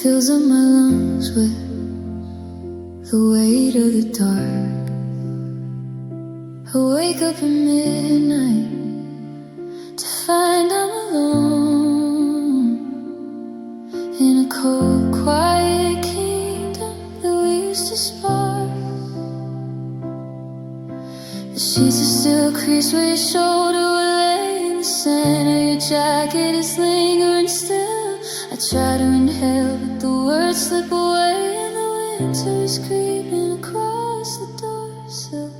fills up my lungs with the weight of the dark. I wake up at midnight to find I'm alone in a cold, quiet kingdom that we used to spark. The sheets are still creased where your shoulder will lay in the sand, or your jacket is lingering still. I try to inhale, but the words slip away, and the winter is creeping across the doorsill.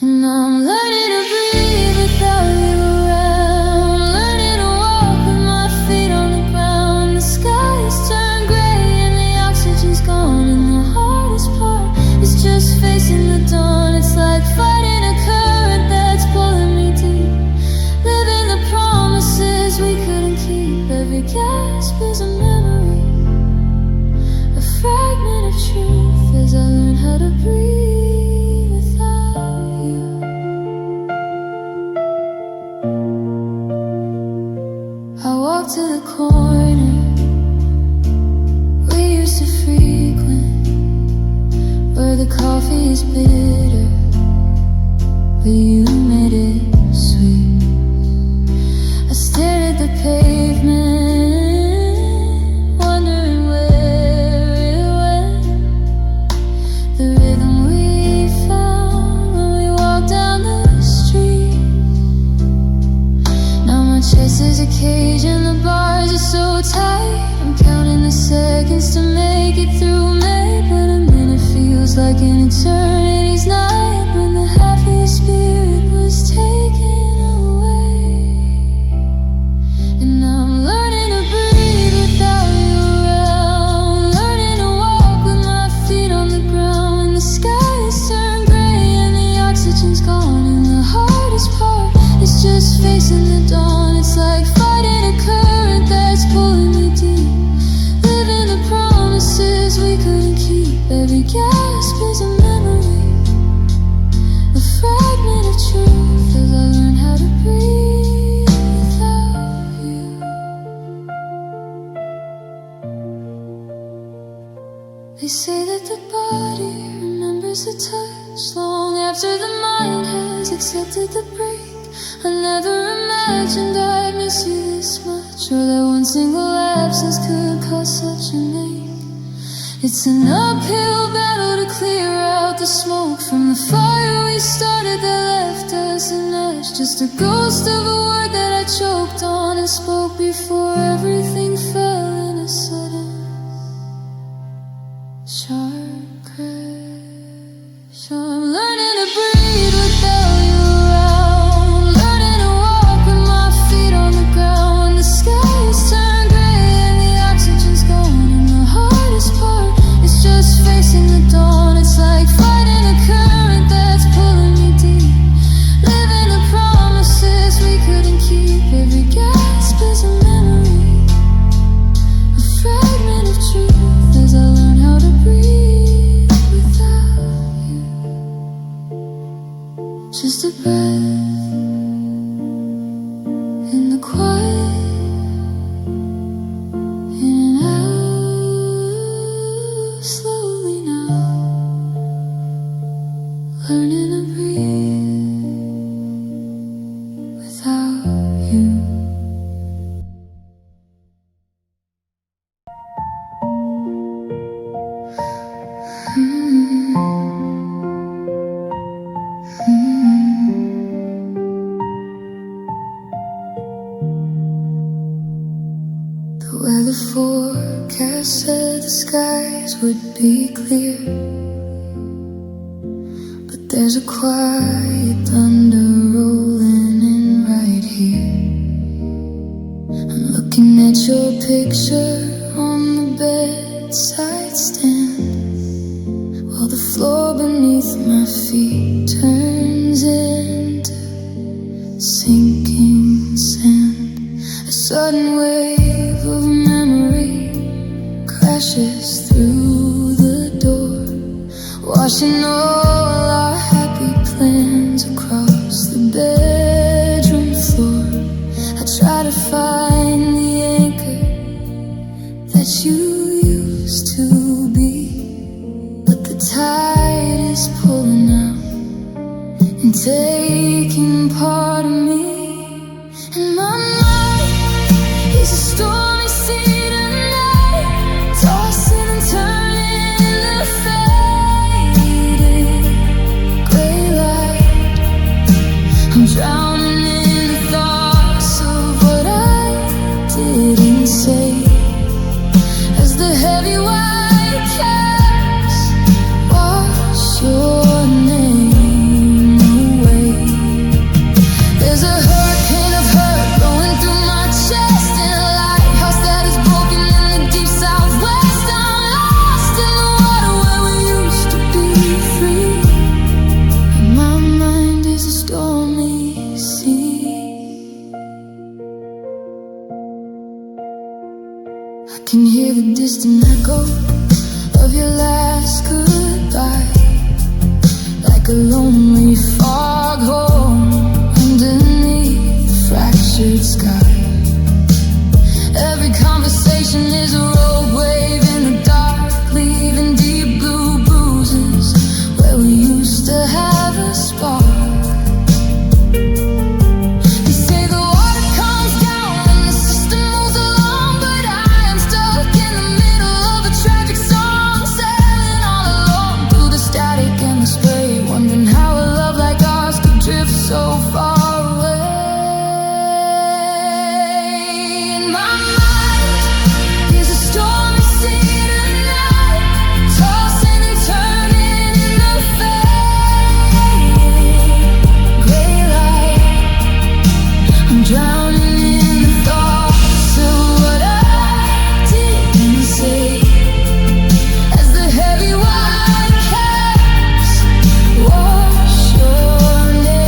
And I'm learning to breathe without you around, learning to walk with my feet on the ground. The sky has turned gray and the oxygen's gone, and the hardest part is just facing the dawn. It's like fighting a current that's pulling me deep, living the promises we couldn't keep. Every gasp is a memory, a fragment of truth, as I learn how to breathe without you. I walk to the corner we used to frequent, where the coffee is bitter, but you made it sweet. I stared at the pavement, wondering where it went, the rhythm we found when we walked down the street. Now my chest is a cage and the bars are so tight. I'm counting the seconds to make it through May, but a minute feels like an eternity's night when the happy spirit was taken away. And I'm learning to breathe without you around, learning to walk with my feet on the ground. And the sky has turned gray and the oxygen's gone, and the hardest part is just facing the dawn. It's like fighting a current that's pulling me deep, living the promises we couldn't keep. Every gasp is a memory, a fragment of truth, as I learn how to breathe without you. They say that the body remembers the touch long after the mind has accepted the break. I never imagined I'd miss you this much, or that one single absence could cause such an ache. It's an uphill battle to clear out the smoke from the fire we started that left us in ash. Just a ghost of a word that I choked on and spoke before everything fell in a sudden sharp crash. I'm learning to breathe without you around, learning to walk with my feet on the ground. When the sky has turned gray and the oxygen's gone, and the hardest part is just facing the dawn. It's like fighting a current that's pulling me deep, living the promises we couldn't keep. Every gasp is a memory, a fragment of truth, as I learn how to breathe without you. Just a breath in the quiet, in and out, slowly now, learning to breathe without you. The weather forecast said the skies would be clear, but there's a quiet thunder rolling in right here. I'm looking at your picture on the bedside stand, while the floor beneath my feet turns into sinking sand. A sudden wave of memory crashes through the door, washing all our happy plans across the bedroom floor. I try to find the anchor Can hear the distant echo of your last goodbye, like a lonely foghorn underneath the fractured sky. Every conversation is a rogue wave in the dark, leaving deep blue bruises where we used to have a spark. So far away, and my mind is a stormy sea tonight, tossing and turning in the fading gray light. I'm drowning in the thoughts of what I didn't say, as the heavy white caps wash your name.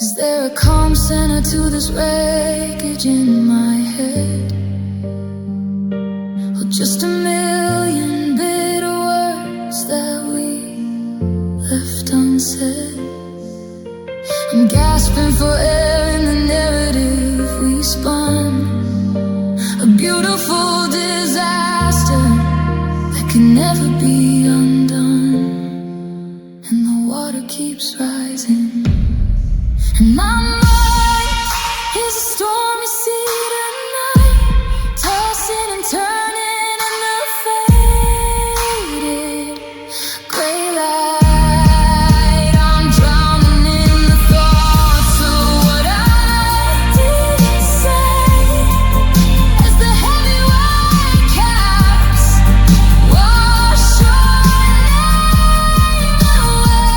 Is there a calm center to this wreckage in my head, or just a million bitter words that we left unsaid? I'm gasping for air in the narrative we spun, a beautiful disaster that can never be undone, and the water keeps rising. And my mind is a stormy sea tonight, tossing and turning in the faded gray light. I'm drowning in the thoughts of what I didn't say, as the heavy white caps wash your name away.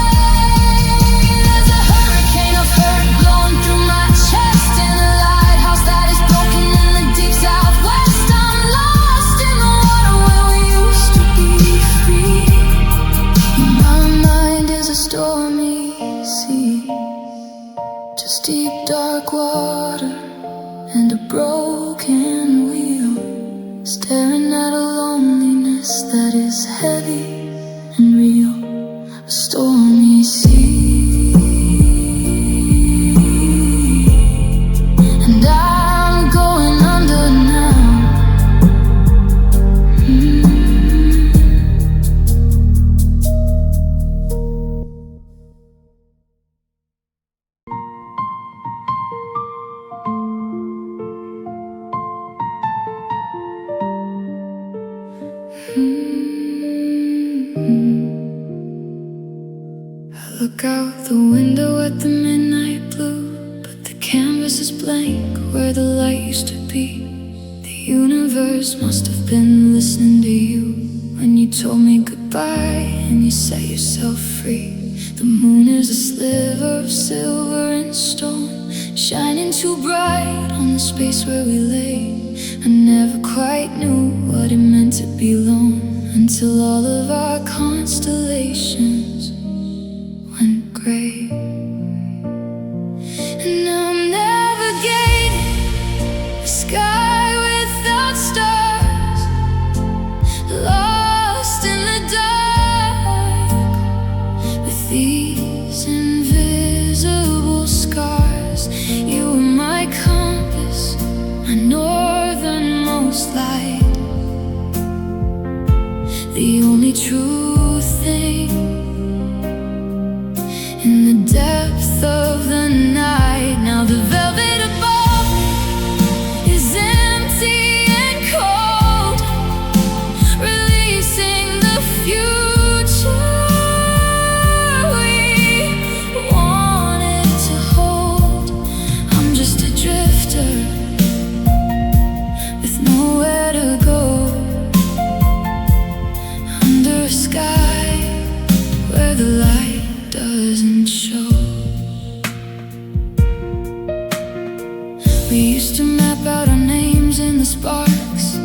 There's a hurricane of hurt blowing through my chest, in a lighthouse that is broken in the deep southwest. I'm lost in the water where we used to be free. My mind is a stormy sea, just deep dark water and a broken wheel, staring at a loneliness that is heavy and real. A stormy sea, and I'm going under now. I look out the window at the midnight blue, but the canvas is blank where the light used to be. The universe must have been listening to you when you told me goodbye and you set yourself free. The moon is a sliver of silver and stone, shining too bright on the space where we lay. I never quite knew what it meant to be alone, until all of our constellations went gray. And I'm navigating a sky without stars, lost in the dark, with these invisible scars. You were my compass, my northernmost light, the only true thing in the depth of the night. Now the velvet above is empty and cold, releasing the future we wanted to hold. I'm just a drifter with nowhere to go, under a sky We used to map out our names in the sparks,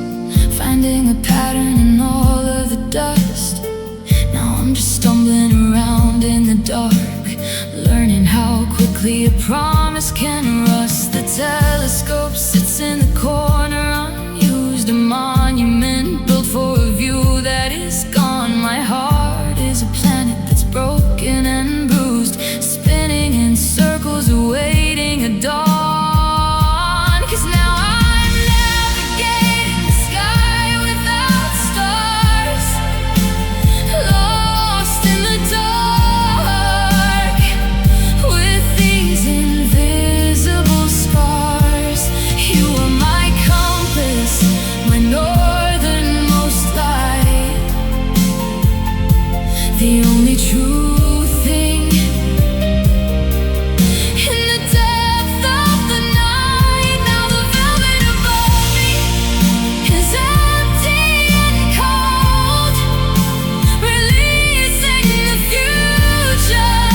finding a pattern in all of the dust. Now I'm just stumbling around in the dark, learning how quickly a promise can rust. The telescope sits in the corner, unused, a monument built for a view that is gone. My heart is a planet that's broken and bruised, spinning in circles, awaiting a dawn. 'Cause now I'm navigating the sky without stars, lost in the dark, with these invisible scars. You are my compass, my northernmost light, the only true thing. In the depth of the night, now the velvet above me is empty and cold, releasing the future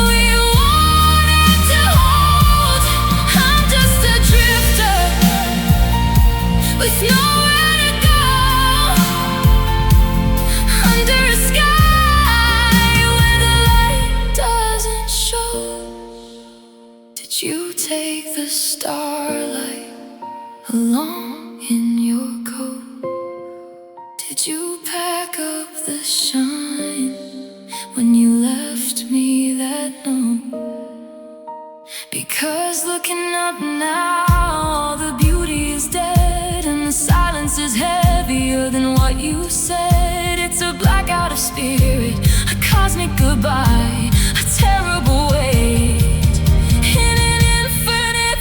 we wanted to hold. I'm just a drifter with nowhere to go, under a sky where the light doesn't show. Did you take the starlight along in your coat? Did you pack up the shine when you left me that note? Because looking up now, all the beauty is dead, and the silence is heavier than what you said. It's a blackout of spirit, a cosmic goodbye, a terrible weight in an infinite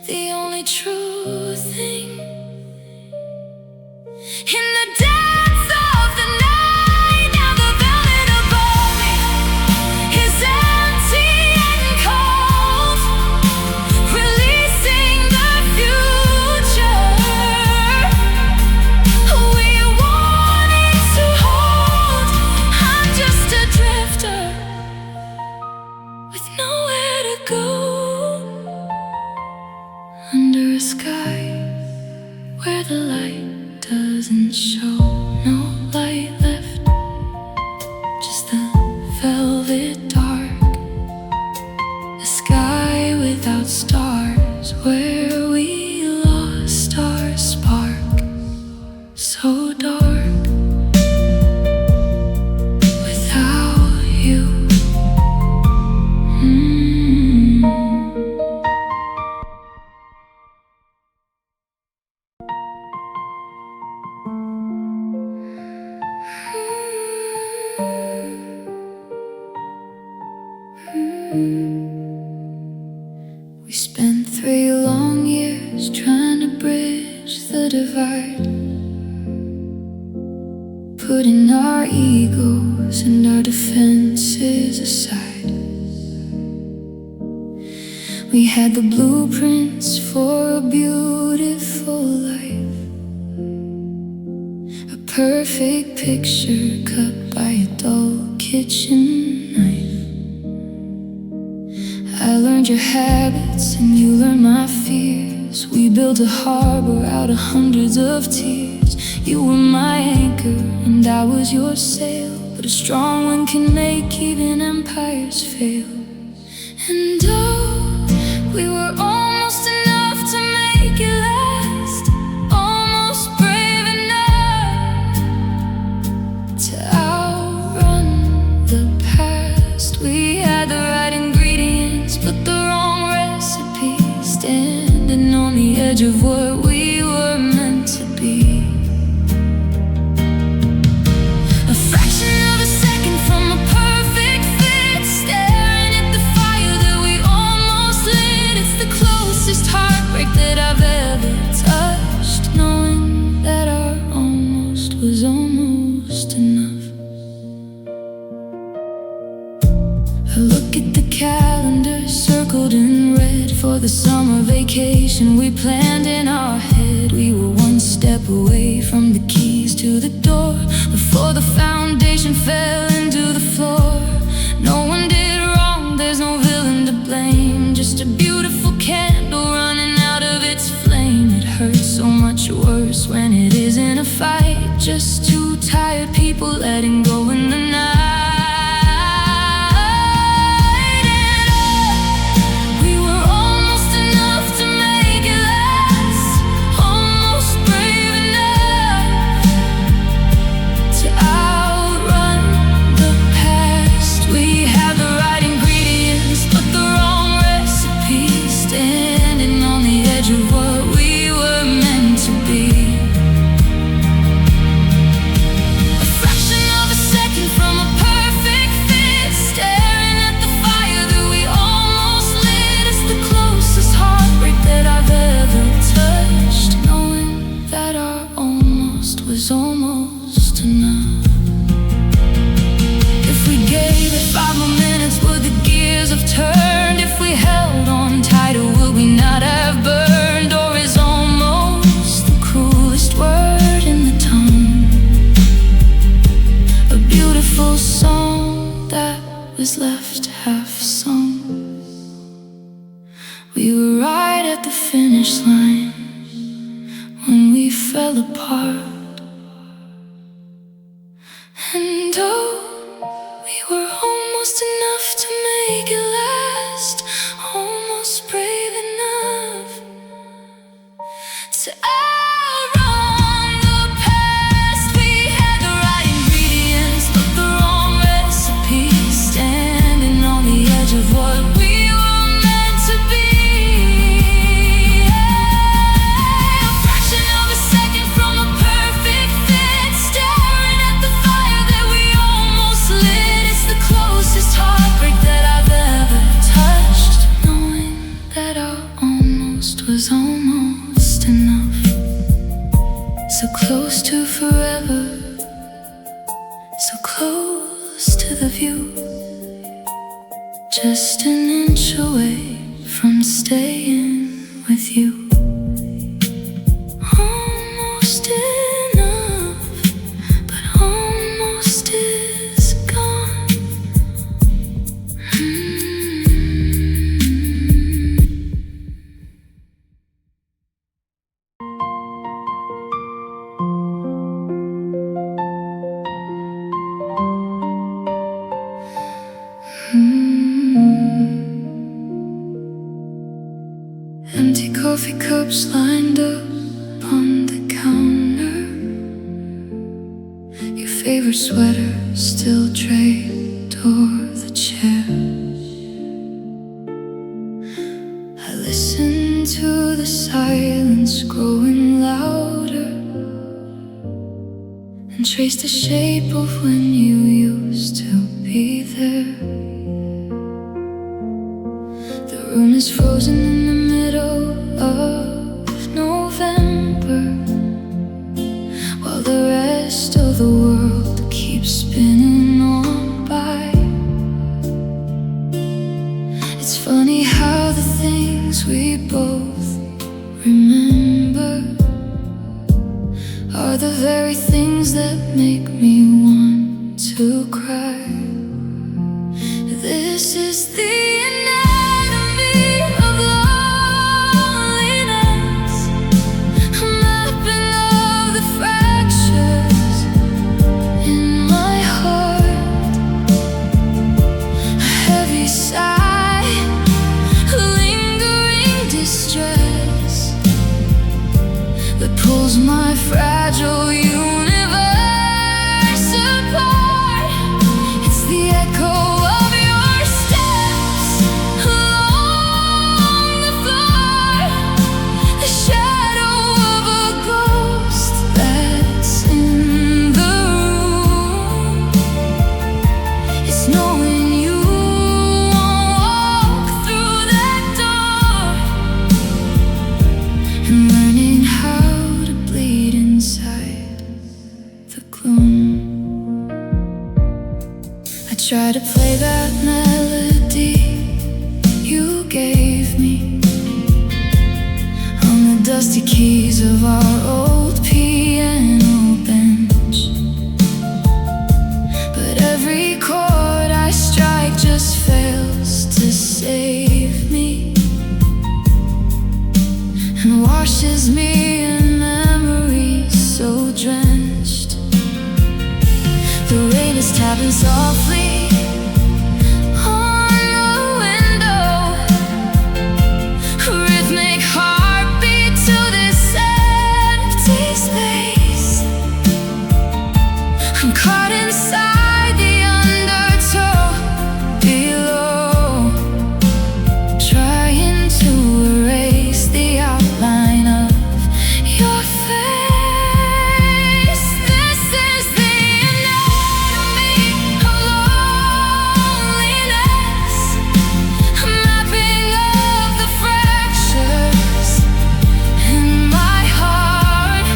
the only true thing. In the depths of the night, now the velvet above me is empty and cold, releasing the future we wanted to hold. I'm just a drifter with nowhere to go, under a sky where the light doesn't show. No light left, just the velvet dark, a sky without stars where we lost our spark. So dark without you. We spent 3 long years trying to bridge the divide, putting our egos and our defenses aside. We had the blueprints for a beautiful life, a perfect picture cut by a dull kitchen knife. I learned your habits and you learned my fears. We built a harbor out of hundreds of tears. You were my anchor and I was your sail, but a strong wind can make even empires fail. And oh, we were almost enough to make it last, almost brave enough to outrun the past. We had the right ingredients but the wrong recipe, standing on the edge of what we were meant to be. A vacation we planned in our head. We were one step away from the keys to the door before the foundation fell into the floor. No one did wrong, there's no villain to blame, just a beautiful candle running out of its flame. It hurts so much worse when it isn't a fight, just two tired people letting go in the night. Was almost enough. If we gave it 5 more minutes, would the gears have turned? If we held on tighter, would we not have burned? Or is almost the cruelest word in the tongue? A beautiful song that was left half sung. We were right at the finish line when we fell apart. And oh, we were almost enough to make it last, almost brave enough to outrun the past. We had the right ingredients, but the wrong recipe, standing on the edge of what we were meant to be. A fraction of a second from a perfect fit, staring at the fire lit. It's the closest heartbreak that I've ever touched, knowing that our almost was almost enough. So close to forever, so close to the view, just an inch away from staying with you. Almost enough, but almost is gone. Empty coffee cups lined up on the counter, your favorite sweater still draped over the chair. I listen to the silence growing louder and trace the shape of when you used to be there. The room is frozen in the middle of November, while the rest of the world keeps spinning on by. It's funny how the things we both remember are the very things that make me want to cry. This is the anatomy of loneliness, a mapping of the fractures in my heart. A heavy sigh, lingering distress that pulls my fragile universe apart. It's the echo of your steps along the floor, the shadow of a ghost that's in the room. It's knowing you won't walk through that door, and learning how to bleed inside the gloom. I try to play that melody you gave me, dusty keys of our old piano bench. But every chord I strike just fails to save me, and washes me in memories so drenched. The rain is tapping softly on the window, a rhythmic heartbeat to this empty space. I'm caught inside the undertow below, trying to erase the outline of your face. This is the anatomy of loneliness, a mapping of the fractures in my heart.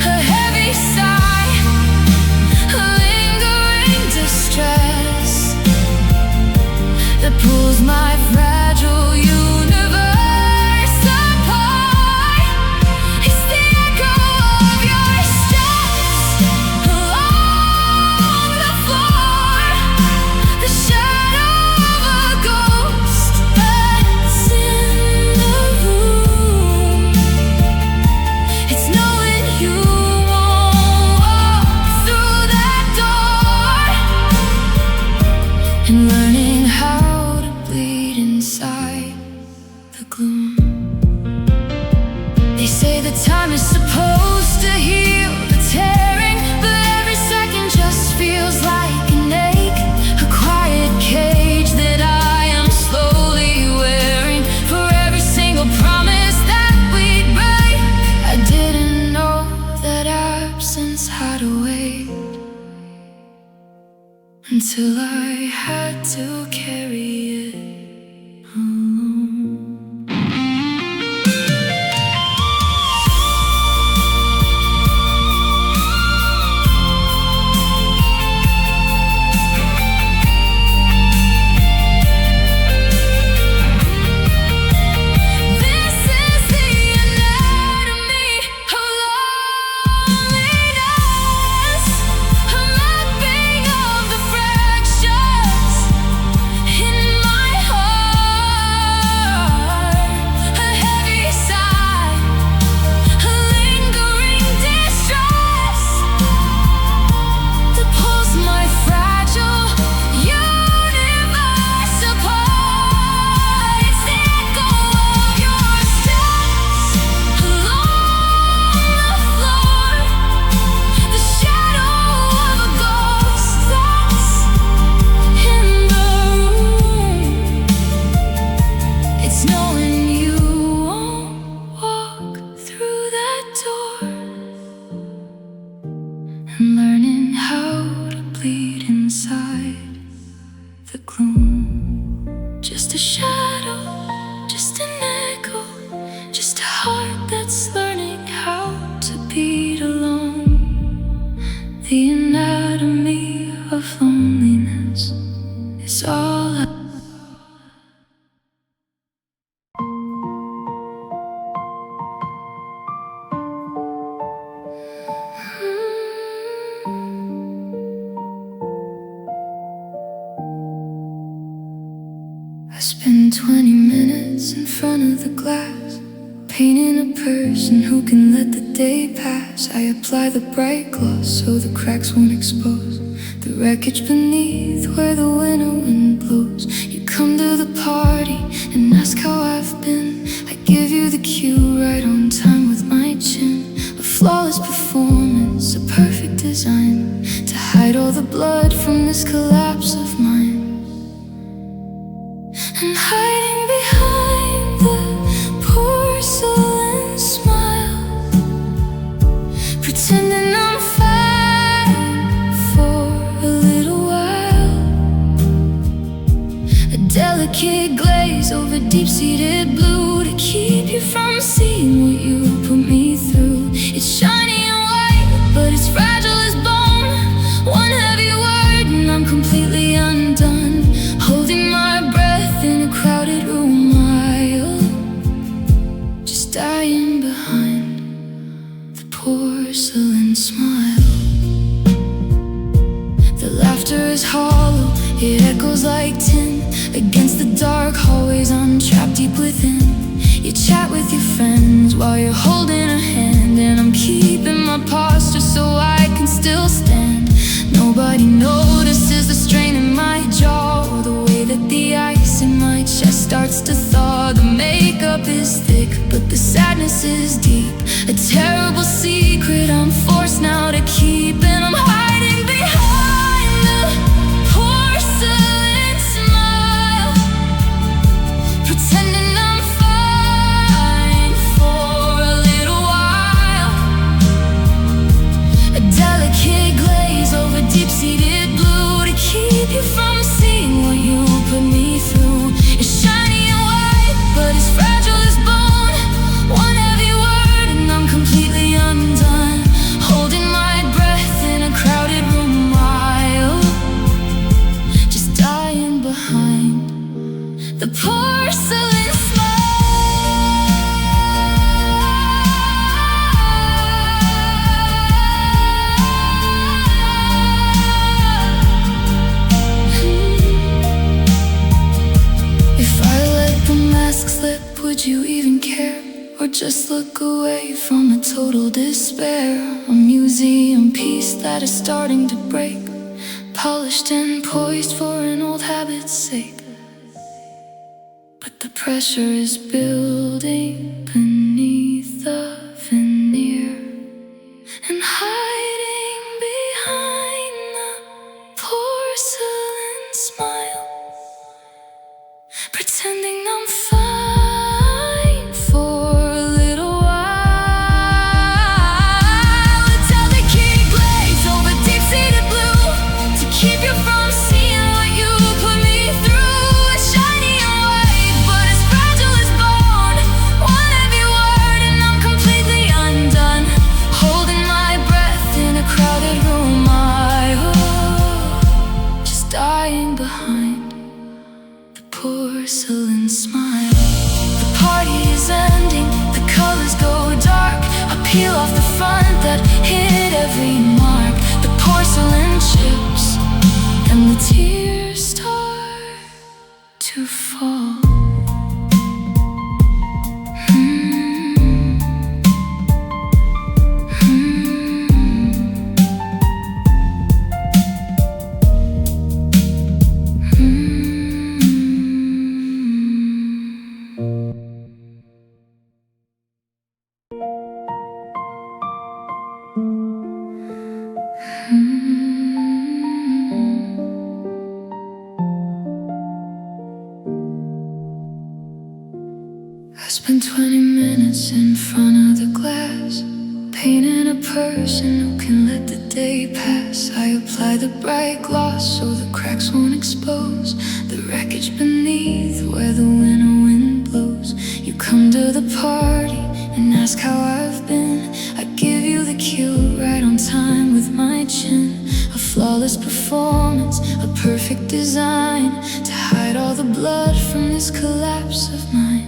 A heavy sigh, a lingering distress that pulls my fragile universe apart. It's the echo of your steps along the floor, the shadow of a ghost that's in the room. It's knowing you won't walk through that door, and learning how to bleed inside the gloom. They say that time is supposed to heal the tearing, but every second just feels like an ache, a quiet cage that I am slowly wearing. For every single promise that we'd break, I didn't know that absence had a weight, until I had to carry it alone. This is the anatomy of loneliness, a mapping of the fractures in my heart. A heavy sigh, a lingering distress that pulls my fragile universe apart. It's the echo of your steps along the floor, the shadow of a ghost that's in the room. It's knowing you won't walk through that door, and learning how to bleed inside the gloom. Just a shadow, just an echo, just a heart that's learning how to beat alone. The anatomy of loneliness is all I. I spend 20 minutes in front of the glass, painting a person who can let the day pass. I apply the bright gloss so the cracks won't expose the wreckage beneath where the winter wind blows. You come to the party and ask how I've been. I give you the cue right on time with my chin. A flawless performance, a perfect design to hide all the blood from this collapse of mine. And hiding behind the porcelain smile, pretending I'm fine for a little while. A delicate glaze over deep-seated blue to keep you from seeing what you put me through. It's shiny and white, but it's fragile as bone. One heavy word and I'm completely undone, holding my breath in a crowded room. I'll porcelain smile. The laughter is hollow, it echoes like tin against the dark hallways I'm trapped deep within. You chat with your friends while you're holding a hand, and I'm keeping my posture so I can still stand. Nobody notices the strain in my jaw, or the way that the ice in my chest starts to thaw. The makeup is thick, but the sadness is deep. A terrible secret I'm forced now to keep, and I'm hiding behind the porcelain smile, pretending I'm fine for a little while. A delicate glaze over deep-seated blue to keep you from seeing what you put me through. It's shiny and white, but it's fragile as bone. One heavy word and I'm completely undone, holding my breath in a crowded room while just dying behind the porcelain smile. If I let the mask slip, would you even care? Or just look away from a total despair? A museum piece that is starting to break, polished and poised for an old habit's sake. But the pressure is building beneath the veneer, and hiding behind the porcelain smile, pretending I'm fine for a little while. A delicate glaze over deep-seated blue to keep you from seeing what you put me through. It's shiny and white, but it's fragile as bone. One heavy word and I'm completely undone, holding my breath in a crowded room. Just dying behind the porcelain smile. The party is ending, the colors go dark. I peel off the front that hit every mark. The porcelain chips and the tears start to fall. I spent 20 minutes in front of the glass, painting a person who can let the day pass. I apply the bright gloss so the cracks won't expose the wreckage beneath where the winter wind blows. You come to the party and ask how I've been. I give you the cue right on time with my chin. A flawless performance, a perfect design to hide all the blood from this collapse of mine.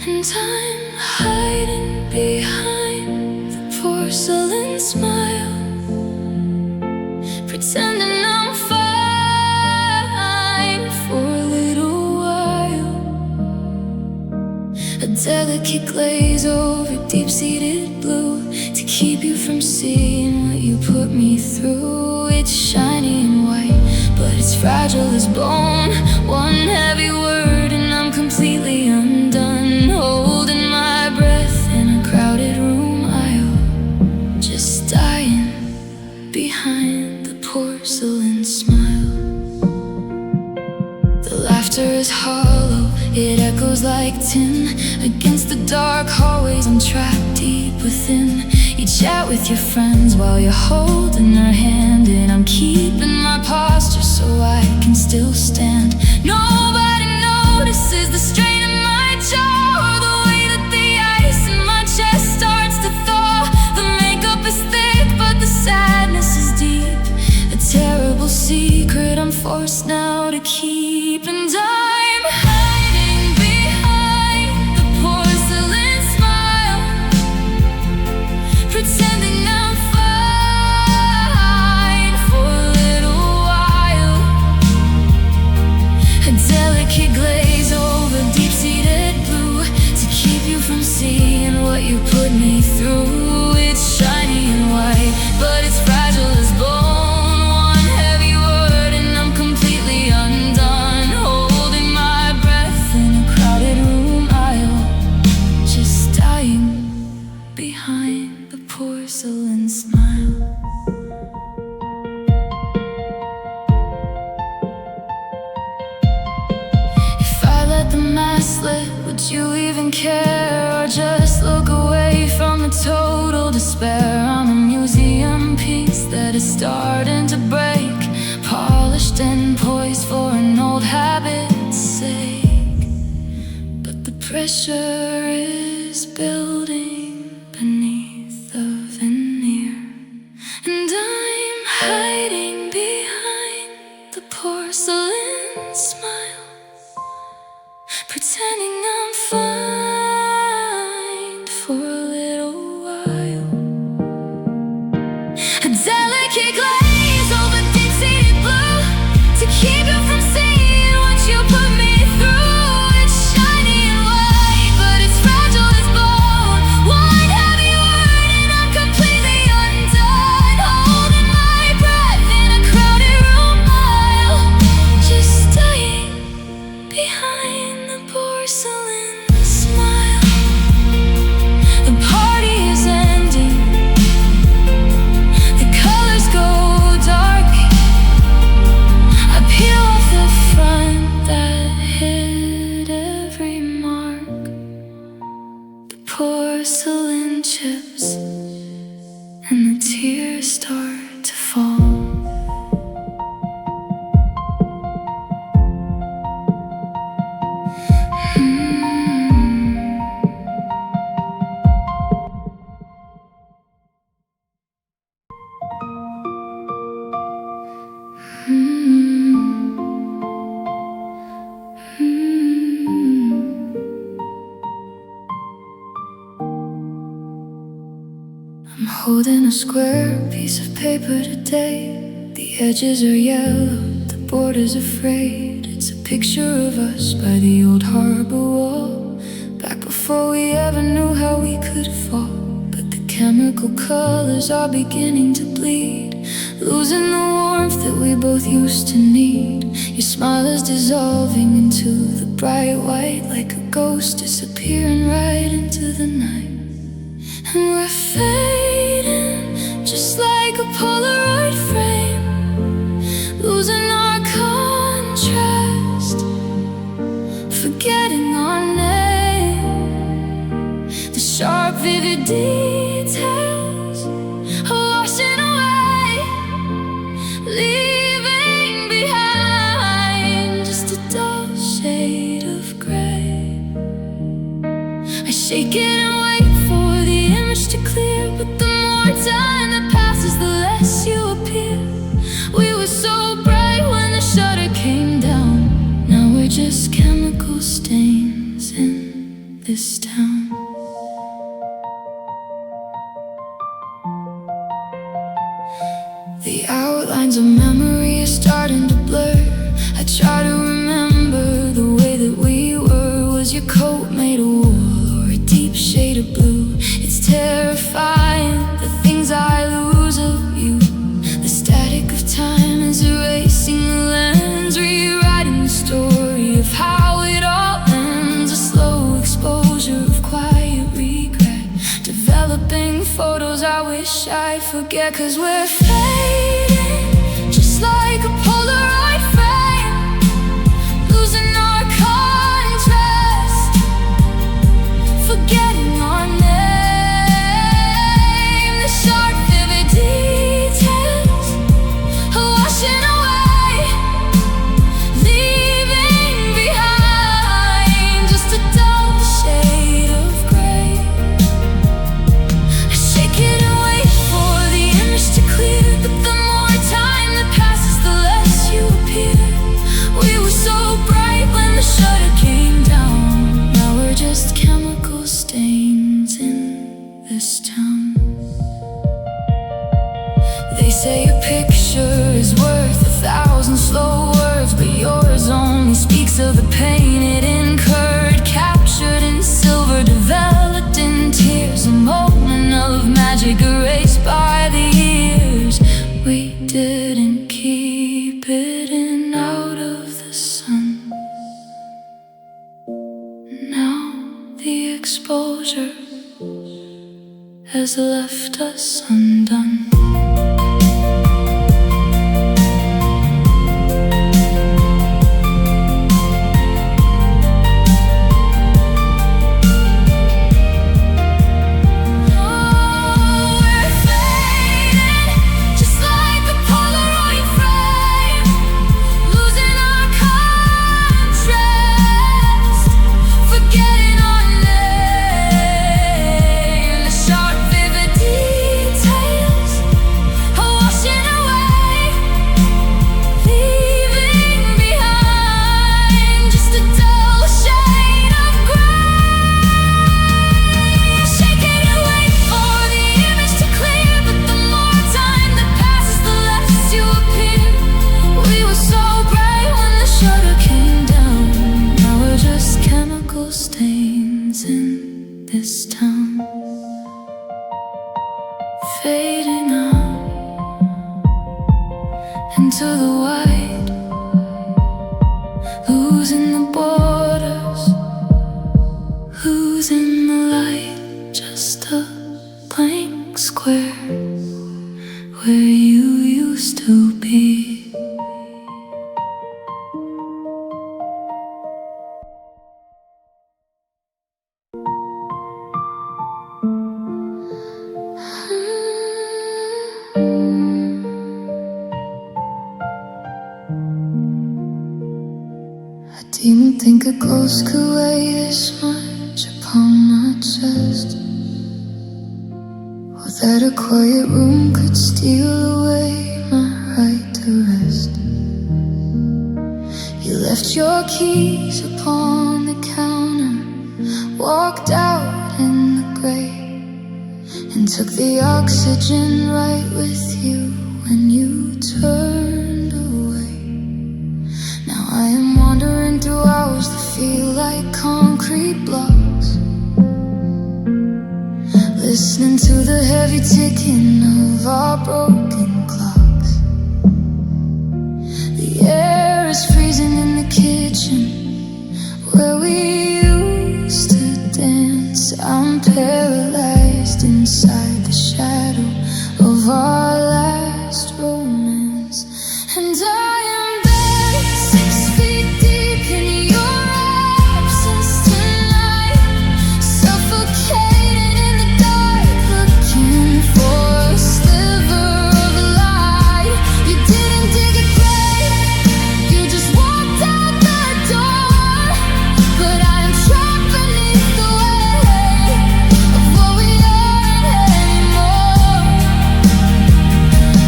And I'm hiding behind the porcelain smile, pretending I'm fine for a little while. A delicate glaze over deep-seated blue to keep you from seeing what you put me through. It's shiny and white, but it's fragile as bone. One heavy word and I'm completely undone, holding my breath in a crowded room aisle, just dying behind the porcelain smile. The laughter is hollow, it echoes like tin against the dark hallways I'm trapped deep within. You chat with your friends while you're holding their hand, and I'm keeping my posture so I can still stand. Nobody notices the strain in my jaw, or the way that the ice in my chest starts to thaw. The makeup is thick, but the sadness is deep. A terrible secret I'm forced now to keep, and I'm hiding behind the porcelain smile, pretending now porcelain smile. If I let the mask slip, would you even care? Or just look away from the total despair? I'm a museum piece that is starting to break, polished and poised for an old habit's sake. But the pressure is building beneath the veneer, and I'm hiding behind the porcelain smile, pretending I'm fine for a little while. A delicate glaze over deep-seated blue to keep you from seeing what you put me through. It's shiny and white, but it's fragile as bone. One heavy word and I'm completely undone, holding my breath in a crowded room mile, just staying behind the porcelain smile. The party is ending, the colors go dark. I peel off the front that hid every mark. The porcelain chips and the tears start to fall. I'm holding a square piece of paper today. The edges are yellow, the borders are frayed. It's a picture of us by the old harbor wall, back before we ever knew how we could fall. But the chemical colors are beginning to bleed, losing the warmth that we both used to need. Your smile is dissolving into the bright white, like a ghost disappearing right into the night. And we're fading, just like a Polaroid frame, losing our contrast, forgetting our name. The sharp, vivid details are washing away, leaving behind just a dull shade of gray. I shake it and wait for the image to clear, but the more time that passes, the less you appear. We were so bright when the shutter came down. Now we're just chemical stains in this town. The outlines of memory are starting to blur. I try to remember the way that we were. Was your coat made of wool or a deep shade of blue? It's terrifying, the things I lose of you. The static of time is erasing the lens, rewriting the story of how it all ends. A slow exposure of quiet regret, developing photos I wish I'd forget. 'Cause we're fading, just like a Polaroid frame, losing our contrast, forgetting our name. The sharp, vivid details are washing away, leaving behind just a dull shade of gray. I shake it and wait for the image to clear, but the more time that passes, the less you appear. We were so bright when the shutter came down. Now we're just chemical stains in this town. They say a picture is worth 1,000 slow words, but yours only speaks of the pain it incurred. Captured in silver, developed in tears, a moment of magic erased by the years. We didn't keep it in out of the sun. Now the exposure has left left us undone. Stains in this town, fading out into the white, losing the borders, losing the light. Just a blank square where you used to be. Didn't think a ghost could weigh this much upon my chest, or that a quiet room could steal away my right to rest. You left your keys upon the counter, walked out in the grey, and took the oxygen right with you when you turned away. Now I am wandering through hours that feel like concrete blocks, listening to the heavy ticking of our broken clocks. The air is freezing in the kitchen where we used to dance. I'm paralyzed inside the shadow of our last romance, and I am buried 6 feet deep in your absence tonight, suffocating in the dark, looking for a sliver of light. You didn't dig a grave, you just walked out the door, but I am trapped beneath the weight of what we aren't anymore.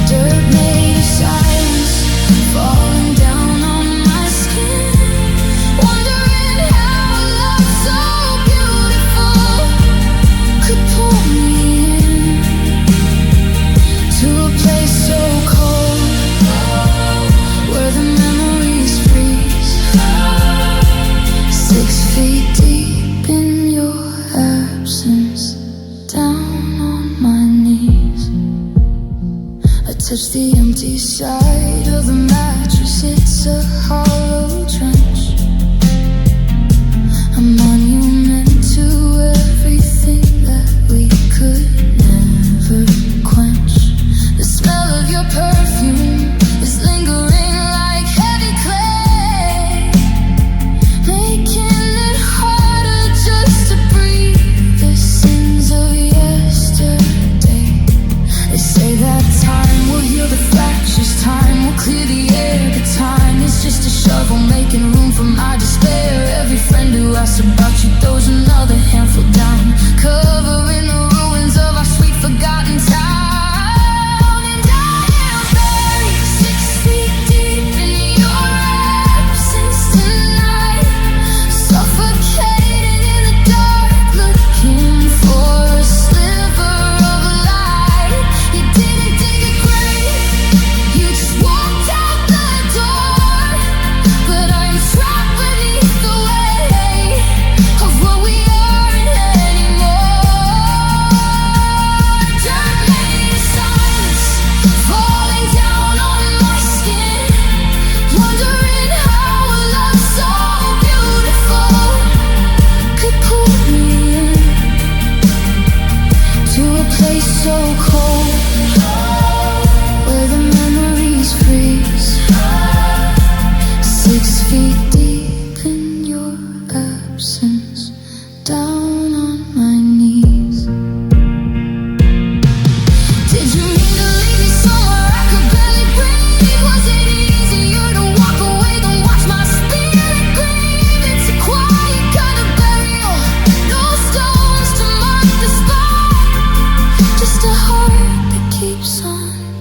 Dirt made of silence falling down on my skin, wondering how a love so beautiful could pull me in to a place so cold where the memories freeze. 6 feet deep in your absence, down on my knees. I touch the empty side of the mattress, it's a hollow trench, a monument to everything that we could never quench. The smell of your perfume is lingering like heavy clay, making it harder just to breathe. The sins of yesterday. They say that time will heal the fractures, time will clear the air, but time is just a shovel making room for my despair. Every friend who asks about you throws another handful down, covering the ruins of our sweet forgotten town. And I am buried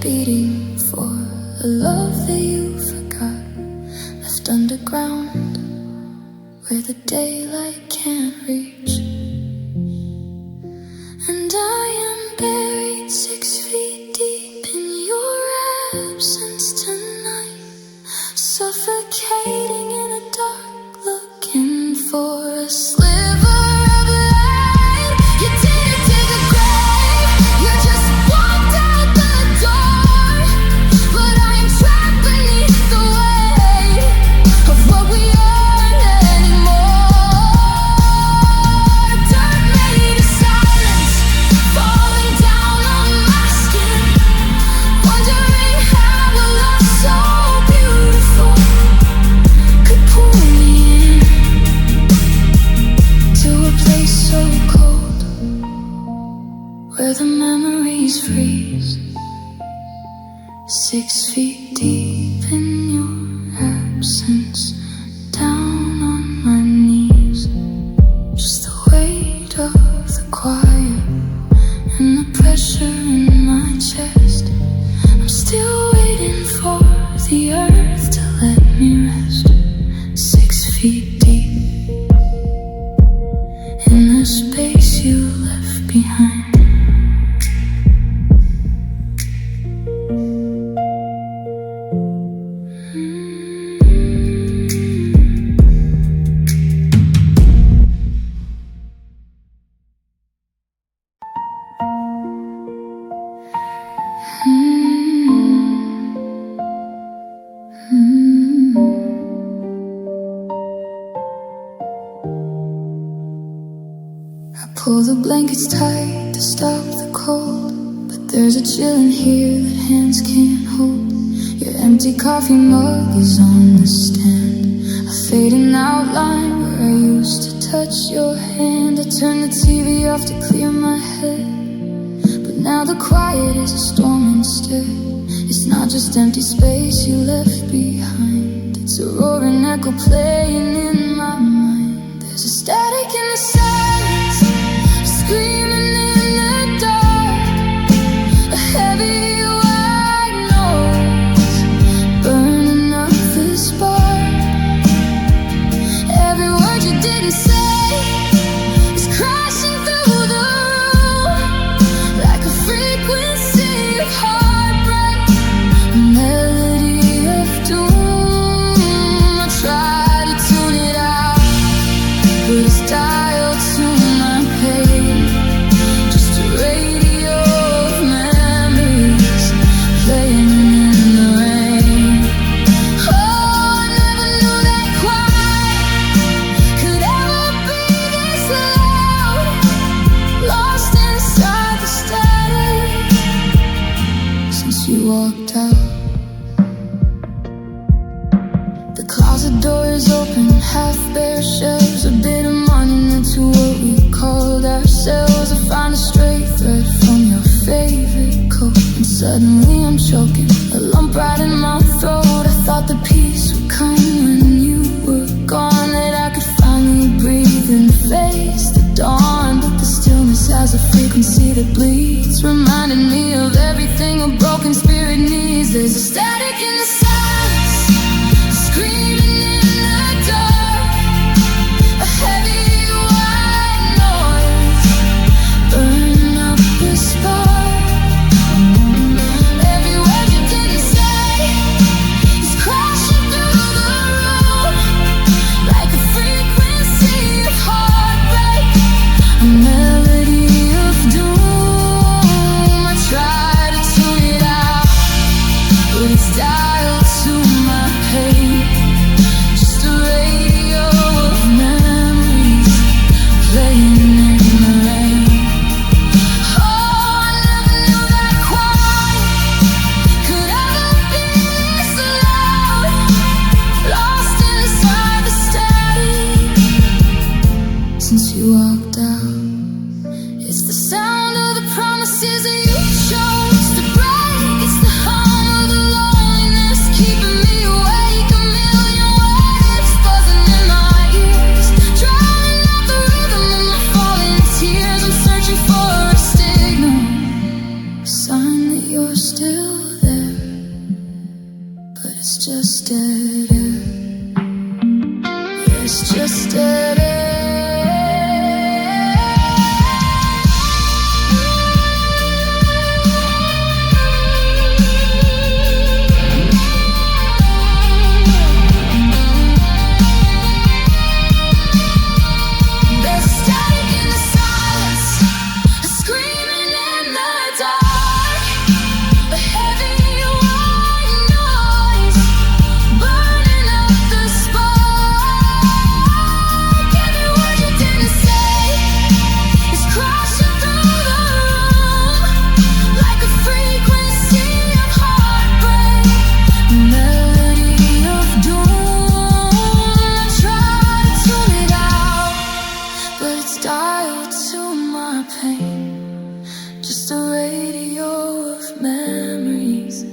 beating for a love that you forgot, left underground where the daylight can't reach. And I am buried 6 feet deep in your absence tonight, suffocating in the dark, looking for a sliver of light. You didn't dig a grave, you just walked out the door. But I am trapped beneath the weight of what we aren't anymore. Dirt made of silence, falling down on my skin, wondering how a love so beautiful could pull me in to a place so cold where the memories freeze. 6 feet deep in your absence, down on my knees, just the weight of the quiet and the pressure in my chest. I'm still waiting for the earth to let me rest. 6 feet deep in the space you left behind. I pull the blankets tight to stop the cold, but there's a chill in here that hands can't hold. Your empty coffee mug is on the stand, a fading outline where I used to touch your hand. I turn the TV off to clear my head, but now the quiet is a storm instead. It's not just empty space you left behind, it's a roaring echo playing in my mind. There's a static in the silence, screaming in the dark, a heavy white noise burning up the spark. Every word you didn't say is crashing through the room like a frequency of heartbreak, a melody of doom. I try to tune it out, but it's dialed to my pain, just a radio of memories playing in the rain. Oh, I never knew that quiet could ever be this loud, lost inside the static since you walked out. The closet door is open, half bare shelves, a bit of monument to what we called ourselves. I find a stray thread from your favorite coat, and suddenly I'm choking, a lump right in my throat. I thought the peace would come when you were gone, that I could finally breathe and face the dawn. But the stillness has a frequency that bleeds, reminding me of everything a broken spirit needs. There's a static in the silence, screaming in the dark, a heavy white noise burning up the spark. Every word you didn't say is crashing through the room like a frequency of heartbreak, a melody of doom. I try to tune it out, but it's dialed to my pain, just a radio of memories playing in the rain. Oh, I never knew that quiet could ever be this loud, lost inside the static since you walked out. It's the sound of the promises that you chose to break, it's the hum of the loneliness keeping me awake, a million waves buzzing in my ears, drowning out the rhythm of my falling tears. I'm searching for a signal, a sign that you're still it's just dead end. It's just dead end. Just a radio of memories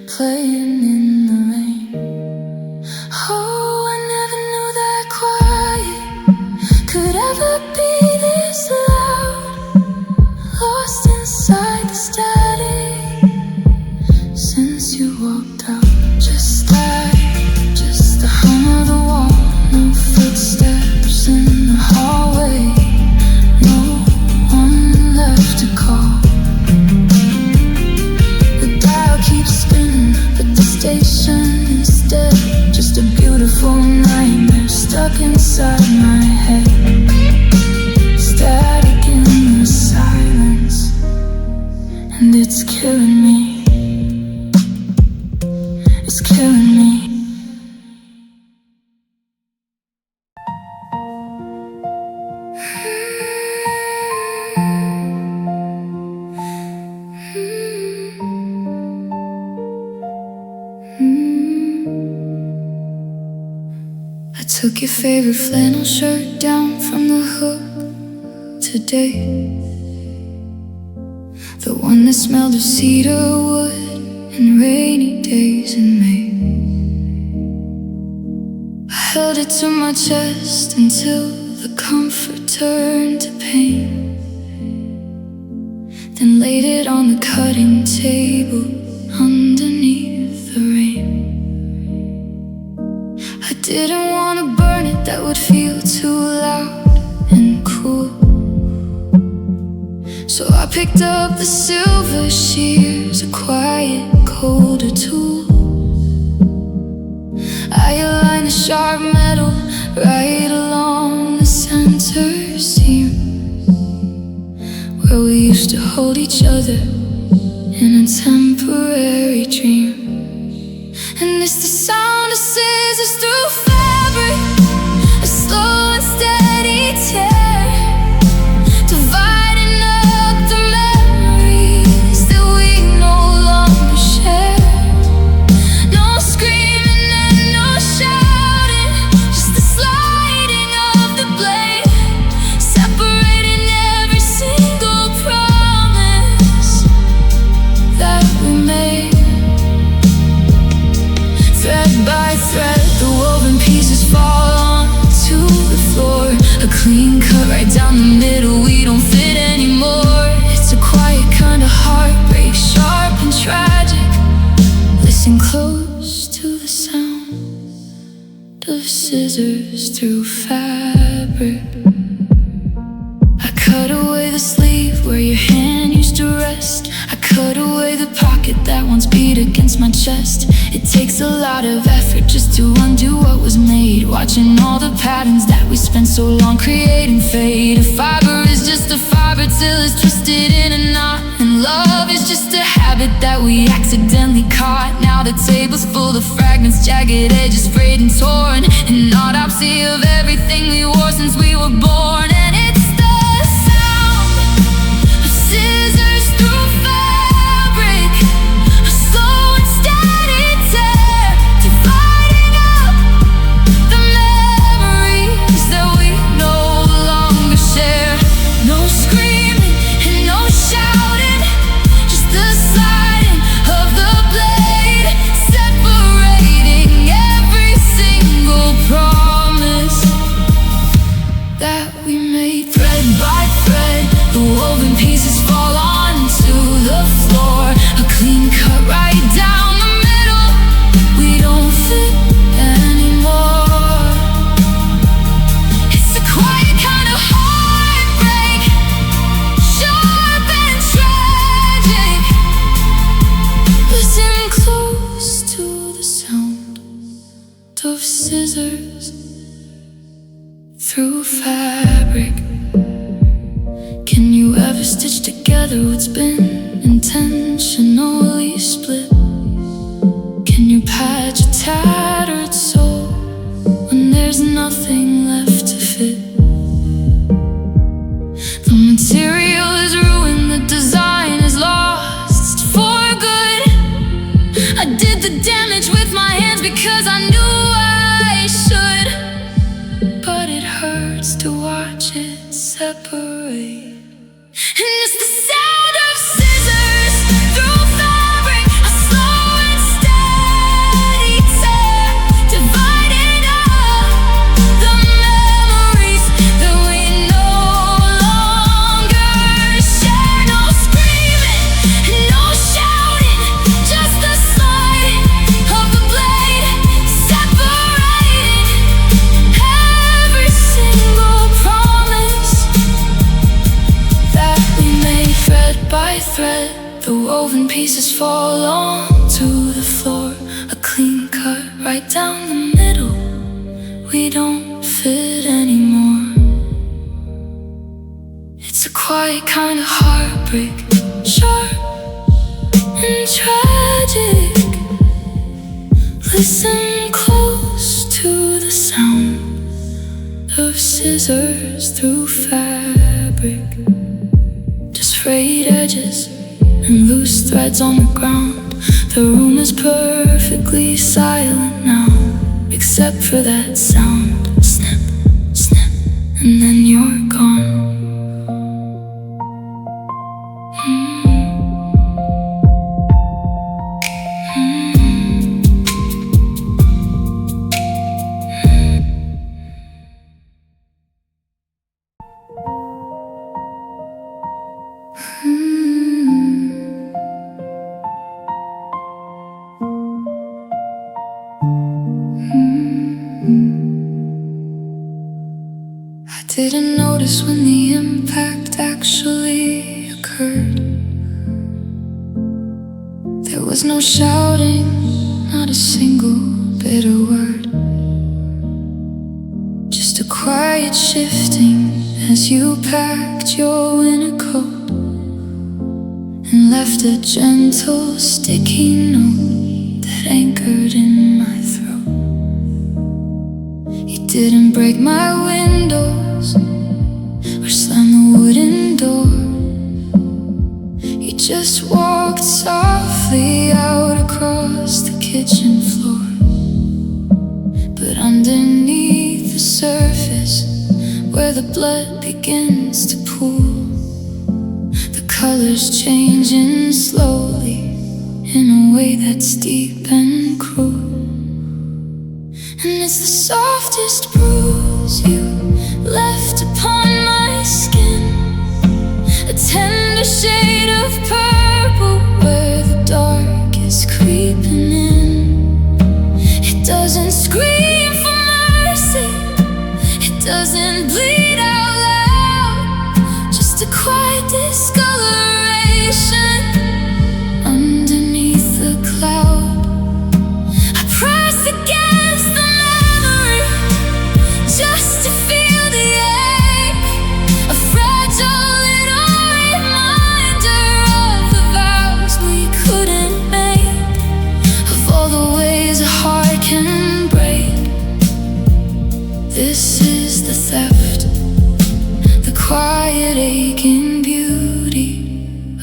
playing in the rain. Oh, I never knew that quiet could ever be this loud. Lost inside the static since you walked out. Just the hum of the wall, no footsteps in the hallway. Left to call. The dial keeps spinning, but the station is dead. Just a beautiful nightmare stuck inside my head. Static in the silence, and it's killing me. It's killing me. Took your favorite flannel shirt down from the hook today. The one that smelled of cedar wood and rainy days in May. I held it to my chest until the comfort turned to pain. Then laid it on the cutting table underneath the rain. I didn't want to burn it, that would feel too loud and cool. So I picked up the silver shears, a quiet, colder tool. I aligned the sharp metal right along the center seam, where we used to hold each other in a temporary dream. And it's the sound of scissors through fabric, a slow and steady tear, dividing up the memories that we no longer share. No screaming and no shouting, just the sliding of the blade, separating every single promise that we made. Thread by thread, the woven pieces fall onto the floor. A clean cut right down the middle, we don't fit anymore. It's a quiet kind of heartbreak, sharp and tragic. Listen close to the sound of scissors through fabric. I cut away the sleeve where your hand used to rest. I cut away the pocket that once beat against my chest. It takes a lot of effort just to undo what was made. Watching all the patterns that we spent so long creating fade. A fiber is just a fiber till it's twisted in a knot. And love is just a habit that we accidentally caught. Now the table's full of fragments, jagged edges, frayed and torn. An autopsy of everything we wore since we were born. And it's the sound of scissors through fabric, a slow and steady tear, dividing up the memories that we no longer share. No screaming and no shouting, just the sliding of the blade, separating every single promise that we made. scissors through fabric. Can you ever stitch together what's been intentionally split? Can you patch a tattered soul when there's nothing left to fit? The material is ruined, the design is lost for good. I did the damage with my hands because I knew I should, but it hurts to watch it separate. And it's the sound of scissors through fabric, a slow and steady tear, dividing up the memories that we no longer share. No screaming, no shouting, just the slide of the blade separating every single promise that we made. Thread by thread, the woven pieces fall onto the floor. A clean cut right down the middle. We don't fit anymore. It's a quiet kind of heartbreak, sharp and tragic. Listen close to the sound of scissors through fabric. Just frayed edges and loose threads on the ground. The room is perfectly silent now, except for that sound. Snap, snap, and then you're gone. I didn't notice when the impact actually occurred. There was no shouting, not a single bitter word. Just a quiet shifting as you packed your winter coat and left a gentle sticky note that anchored in my throat. You didn't break my windows or slam the wooden door. You just walked softly out across the kitchen floor. But underneath the surface, where the blood begins to pool, the colors changing slowly in a way that's deep and cruel. And it's the softest bruise you left upon my skin, a tender shade of purple where the dark is creeping in. It doesn't scream for mercy, it doesn't bleed out loud, just a quiet discoloration underneath the cloud. I press against the memory just to feel the ache, a fragile little reminder of the vows we couldn't make, of all the ways a heart can break. This is the theft, the quiet aching beauty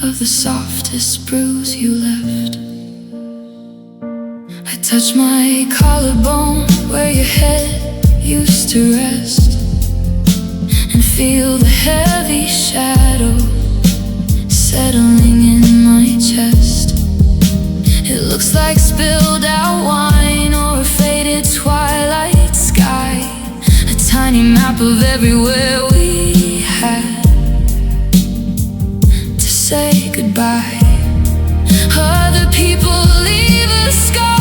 of the softest bruise you left. I touch my collarbone where your head used to rest, and feel the heavy shadow settling in my chest. It looks like spilled out wine or a faded twilight sky, a tiny map of everywhere we had to say goodbye. Other people leave a scar,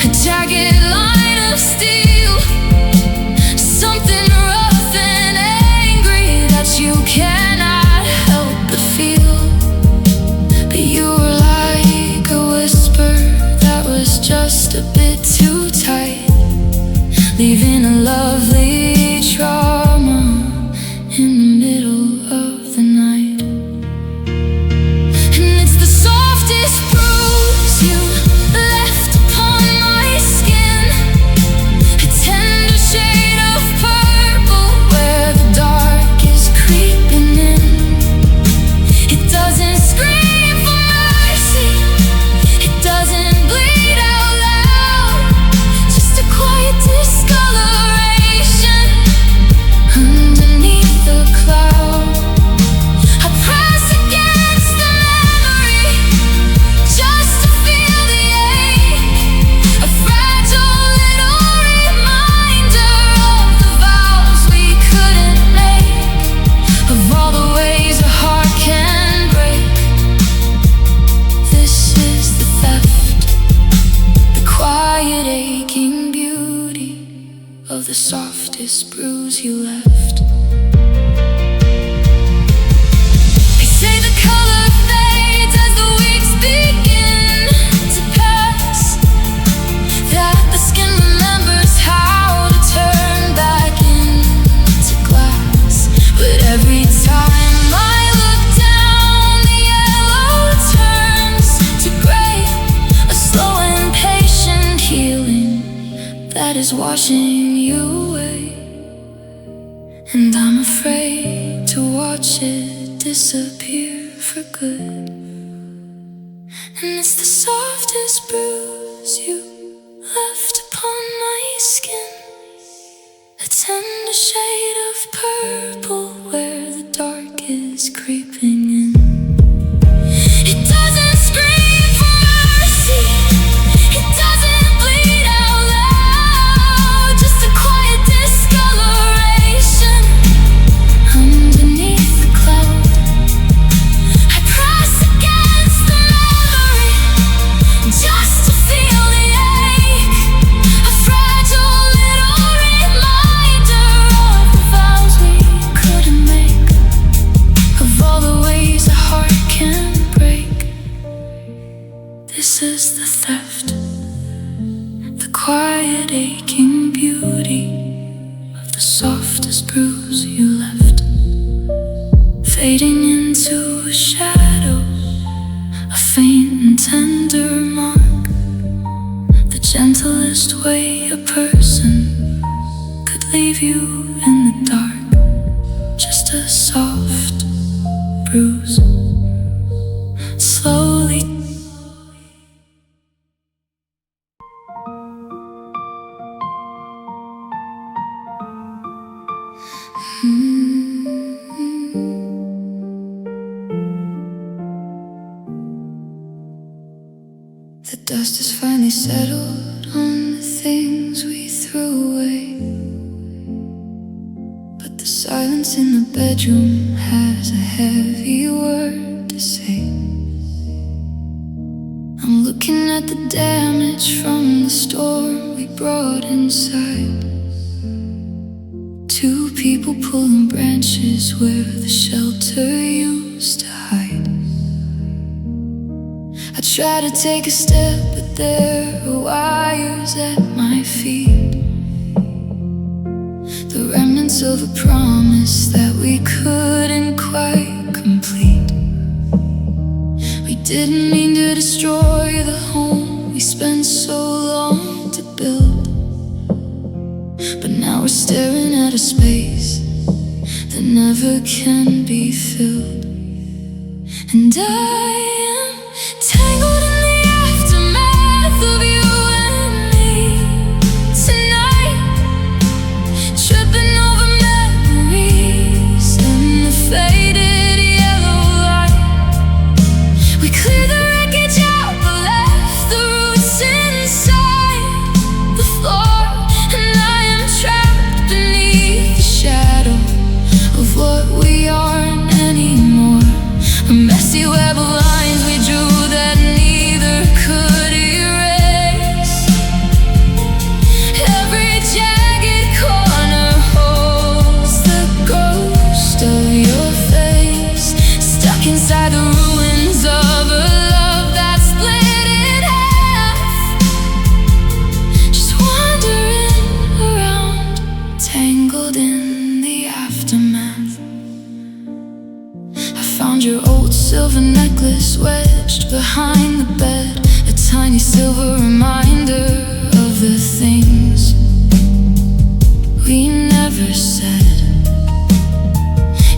a jagged line of steel, something rough and angry that you cannot help but feel. But you were like a whisper that was just a bit too tight, softest bruise you left. They say the color fades as the weeks begin to pass, that the skin remembers how to turn back into glass. But every time I look down, the yellow turns to gray, a slow and patient healing that is washing you away. And I'm afraid to watch it disappear for good. And it's the softest bruise you left upon my skin, a tender shade of purple where the dark is creeping in. It doesn't scream for mercy, it doesn't bleed out loud, just a quiet discoloration underneath the cloud. I press against the memory just to feel the ache, a fragile little reminder of the vows we couldn't make, of all the ways a heart can break. This is the theft, the quiet aching beauty of the softest bruise you left, fading into a shadow, a faint and tender mark, the gentlest way a person could leave you in the dark. Just a soft bruise, slowly. The dust has finally settled on the things we threw away, but the silence in the bedroom has a heavy word to say. I'm looking at the damage from the storm we brought inside. Two people pulling branches where the shelter used to hide. I try to take a step, but there are wires at my feet, the remnants of a promise that we couldn't quite complete. We didn't mean to destroy the home we spent so long to build, but now we're staring at a space that never can be filled. And I am tangled in the aftermath of you and me tonight, tripping over memories in the faded yellow light. We cleared the wreckage out but left the roots inside the floor, and I am trapped beneath the shadow of what we aren't anymore. A messy web of lines we drew that neither could erase. Every jagged corner holds the ghost of your face, stuck inside the ruins of a love that split in half. Just wandering around, tangled in the aftermath. I found your old silver necklace wedged behind the bed, a tiny silver reminder of the things we never said.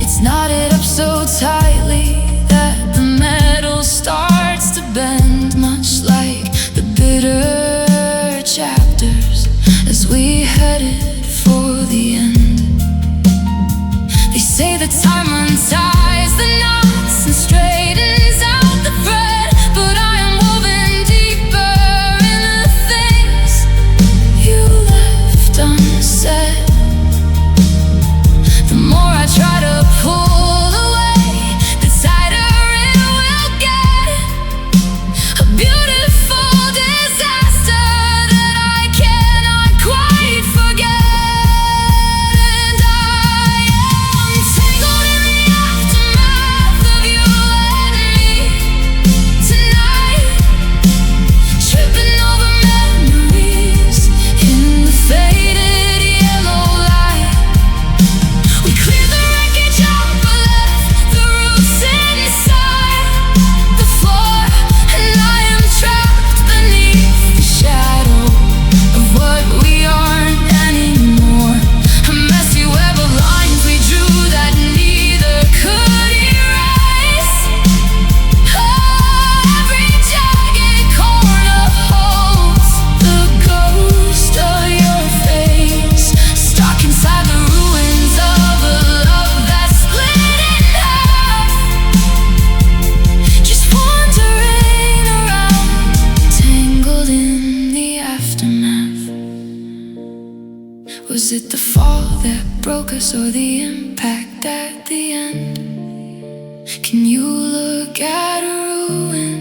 It's knotted up so tightly that the metal starts to bend, much like the bitter chapters as we headed for the end. They say that time unties the knots and straightens out the thread, but I am woven deeper in the things you left unsaid. The more I try to pull away, the tighter it will get. A beautiful Was it the fall that broke us, or the impact at the end? Can you look at a ruin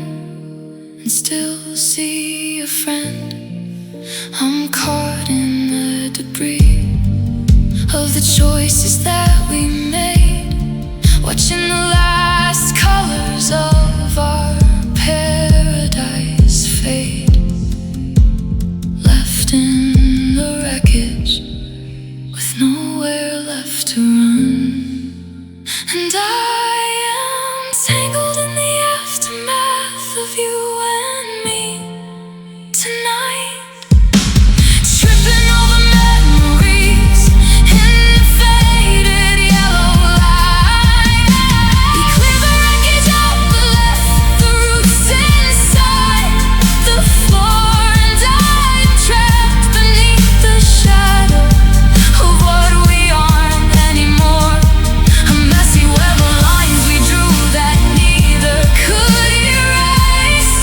and still see a friend? I'm caught in the debris of the choices that we made, watching the last colors of our paradise fade, left in the wreckage with nowhere left to run. And I am tangled in the aftermath of you and me tonight, tripping over memories in the faded yellow light. We clear the wreckage out but left the roots inside the floor, and I am trapped beneath the shadow of what we aren't anymore. A messy web of lines we drew that neither could erase.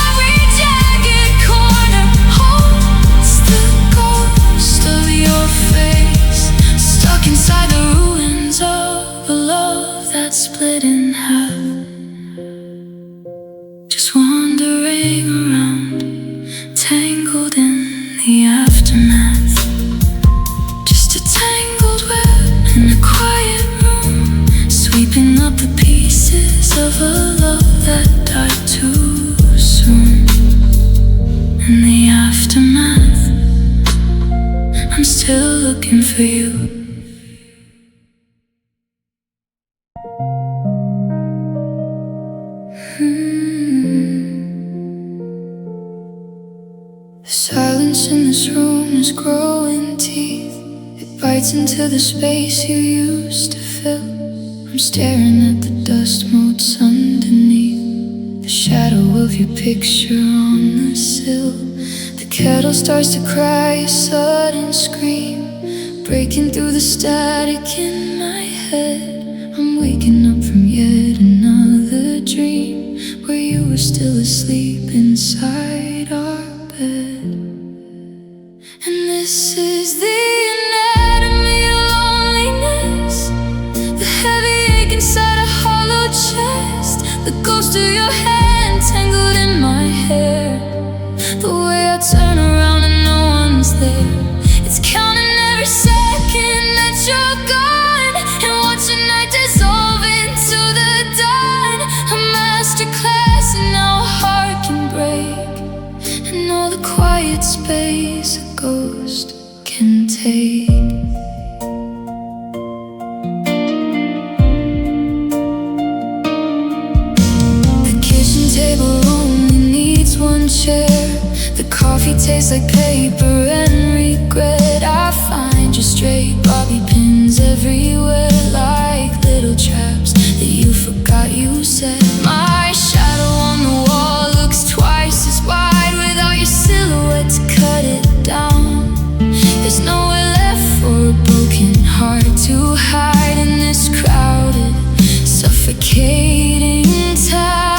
Every jagged corner holds the ghost of your face, stuck inside the ruins of a love that's split in half. Just wandering around, tangled in the aftermath. Just a tangled web in a quiet room, sweeping up the pieces of a love that died too soon. In the aftermath, I'm still looking for you. The silence in this room is growing teeth. It bites into the space you used to fill. I'm staring at the dust motes underneath, the shadow of your picture on the sill. The kettle starts to cry a sudden scream, breaking through the static in my head. I'm waking up from yet another dream, where you were still asleep inside our bed. And this is the anatomy of loneliness, the heavy ache inside a hollow chest, the ghost of your hand tangled in my hair, the way I turn around and no one's there. It's counting every second that you're gone, and watching night dissolve into the dawn. A masterclass in how a heart can break, and all the quiet space a ghost can take. The kitchen table only needs one chair, the coffee tastes like paper and regret. I find your straight bobby pins everywhere, like little traps that you forgot you set. My shadow on the wall looks twice as wide without your silhouette to cut it down. There's nowhere left for a broken heart to hide in this crowded, suffocating town.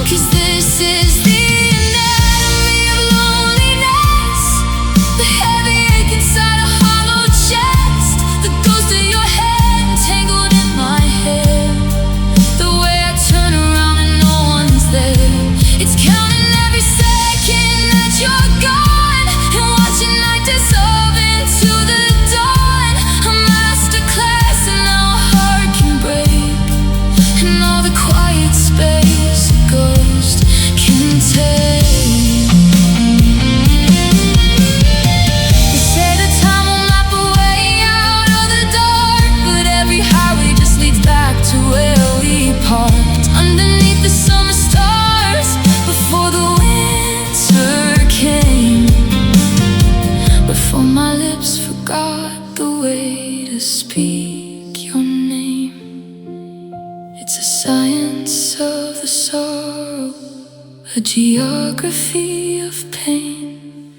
'Cause this is the anatomy of loneliness, the heavy ache inside a hollow chest, the ghost of your head tangled in my hair, the way I turn around and no one's there. It's counting every second that you're gone, and watching night dissolve into the dawn. A masterclass in how a heart can break, and all the quiet space a ghost can take. They say the time will map a way out of the dark, but every highway just leads back to where we parked, underneath the summer stars before the winter came, before my lips forgot the way to speak your name. It's a science of the sorrow, a geography of pain,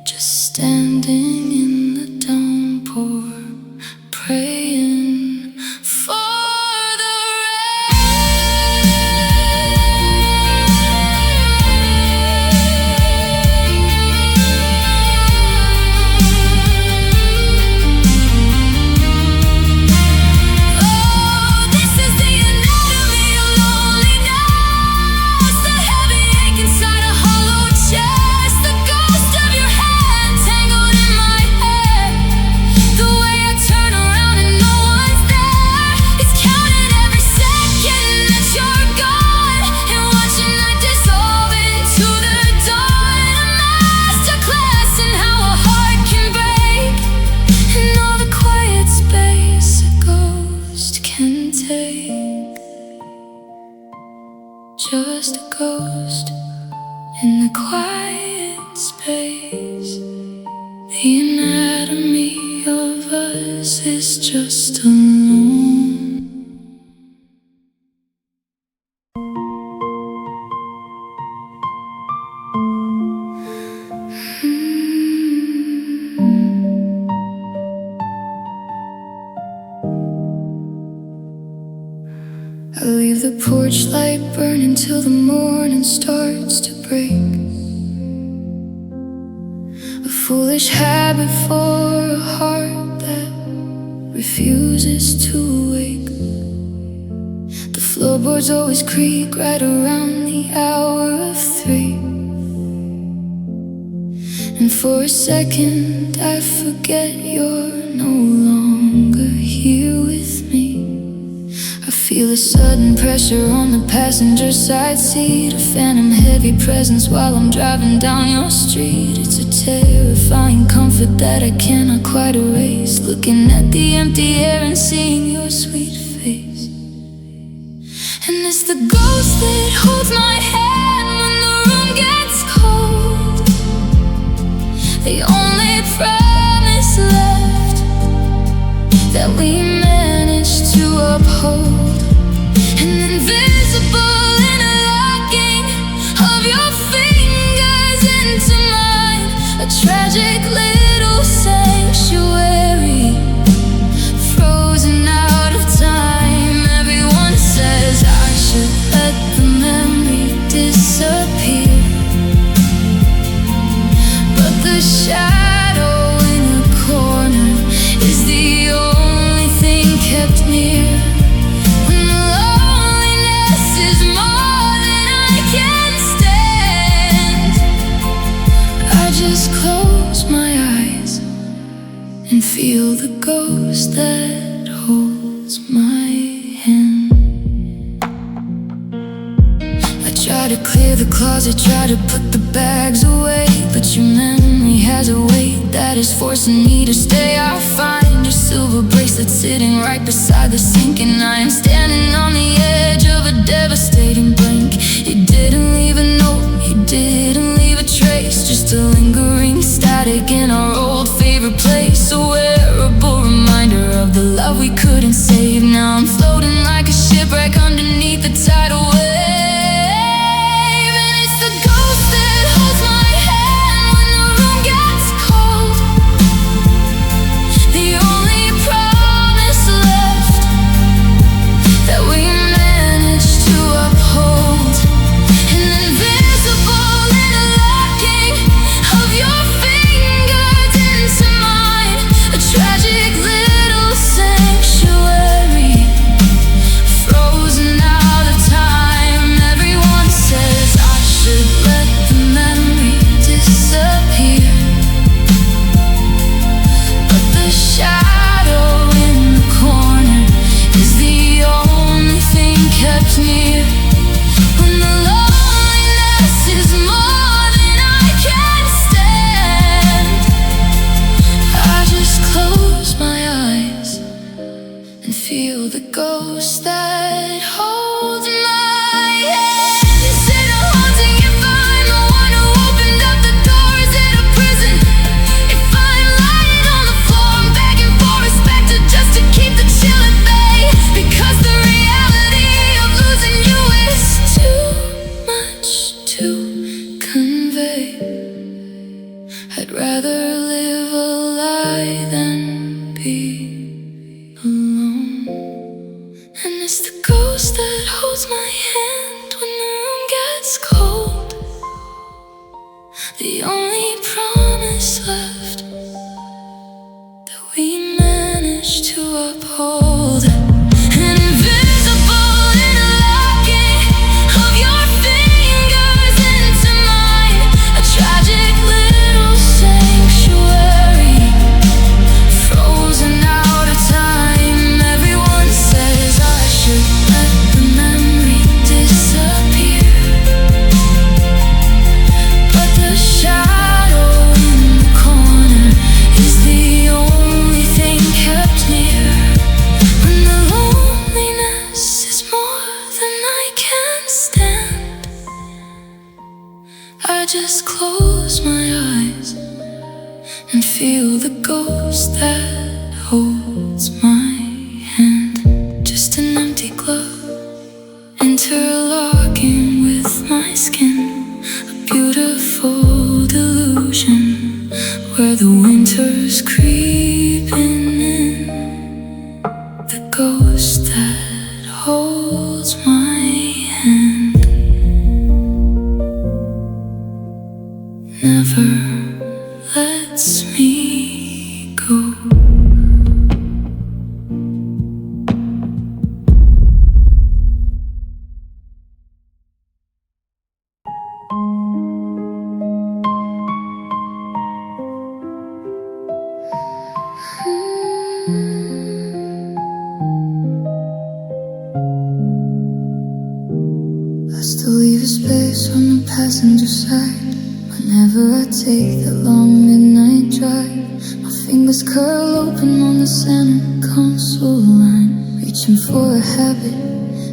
just standing in the downpour, praying for the rain. just a ghost in the quiet space. The anatomy of us is just alone. I leave the porch light burning till the morning starts to break. A foolish habit for a heart that refuses to awake. The floorboards always creak right around the hour of 3. And for a second I forget you're no longer here with me. I feel a sudden pressure on the passenger side seat, a phantom heavy presence while I'm driving down your street. It's a terrifying comfort that I cannot quite erase, looking at the empty air and seeing your sweet face. And it's the ghost that holds my hand when the room gets cold, the only promise left that we managed to uphold. An invisible interlocking of your fingers into mine, a tragic little sanctuary, frozen out of time. Everyone says I should let the memory disappear, but the shadow in the corner is the only thing kept near. When the loneliness is more than I can stand, I just close my eyes and feel the ghost that holds my hand. I try to clear the closet, try to put the bags away, but your memory has a weight that is forcing me to stay. I find your silver bracelet sitting right beside the sink, and I am standing on the edge of a devastating brink. You didn't leave a note, you didn't leave a trace, just a lingering static in our old favorite place. A wearable reminder of the love we couldn't save. Now I'm floating like a shipwreck underneath the tidal wave. And it's the ghost that holds my hand when the room gets cold, the only promise left that we managed to uphold. An invisible interlocking of your fingers into mine, a tragic little sanctuary, frozen out of time. Everyone says I should let the memory disappear, but the shadow in the corner is the only thing kept near. When the loneliness is more than I can stand, I just close my eyes and feel the ghost that holds my hand. Is it a haunting if I'm the one who opened up the door? Is it a prison if I'm lying on the floor? I'm begging for respect or just to keep the chill at bay, because the reality of losing you is too much to convey. I'd rather live a lie than be alone. And it's the ghost that holds my hand when the room gets cold, the only promise left that we managed to uphold. An invisible interlocking of your fingers into mine, a tragic little sanctuary, frozen out of time. Everyone says I should let the memory disappear, but the shadow just close my eyes and feel the ghost that holds my hand. Just an empty glove interlocking with my skin, a beautiful delusion where the winter's creeping in. The ghost that holds my hand never lets me go. I still leave a space on the passenger side whenever I take that long midnight drive. My fingers curl open on the center console line, reaching for a habit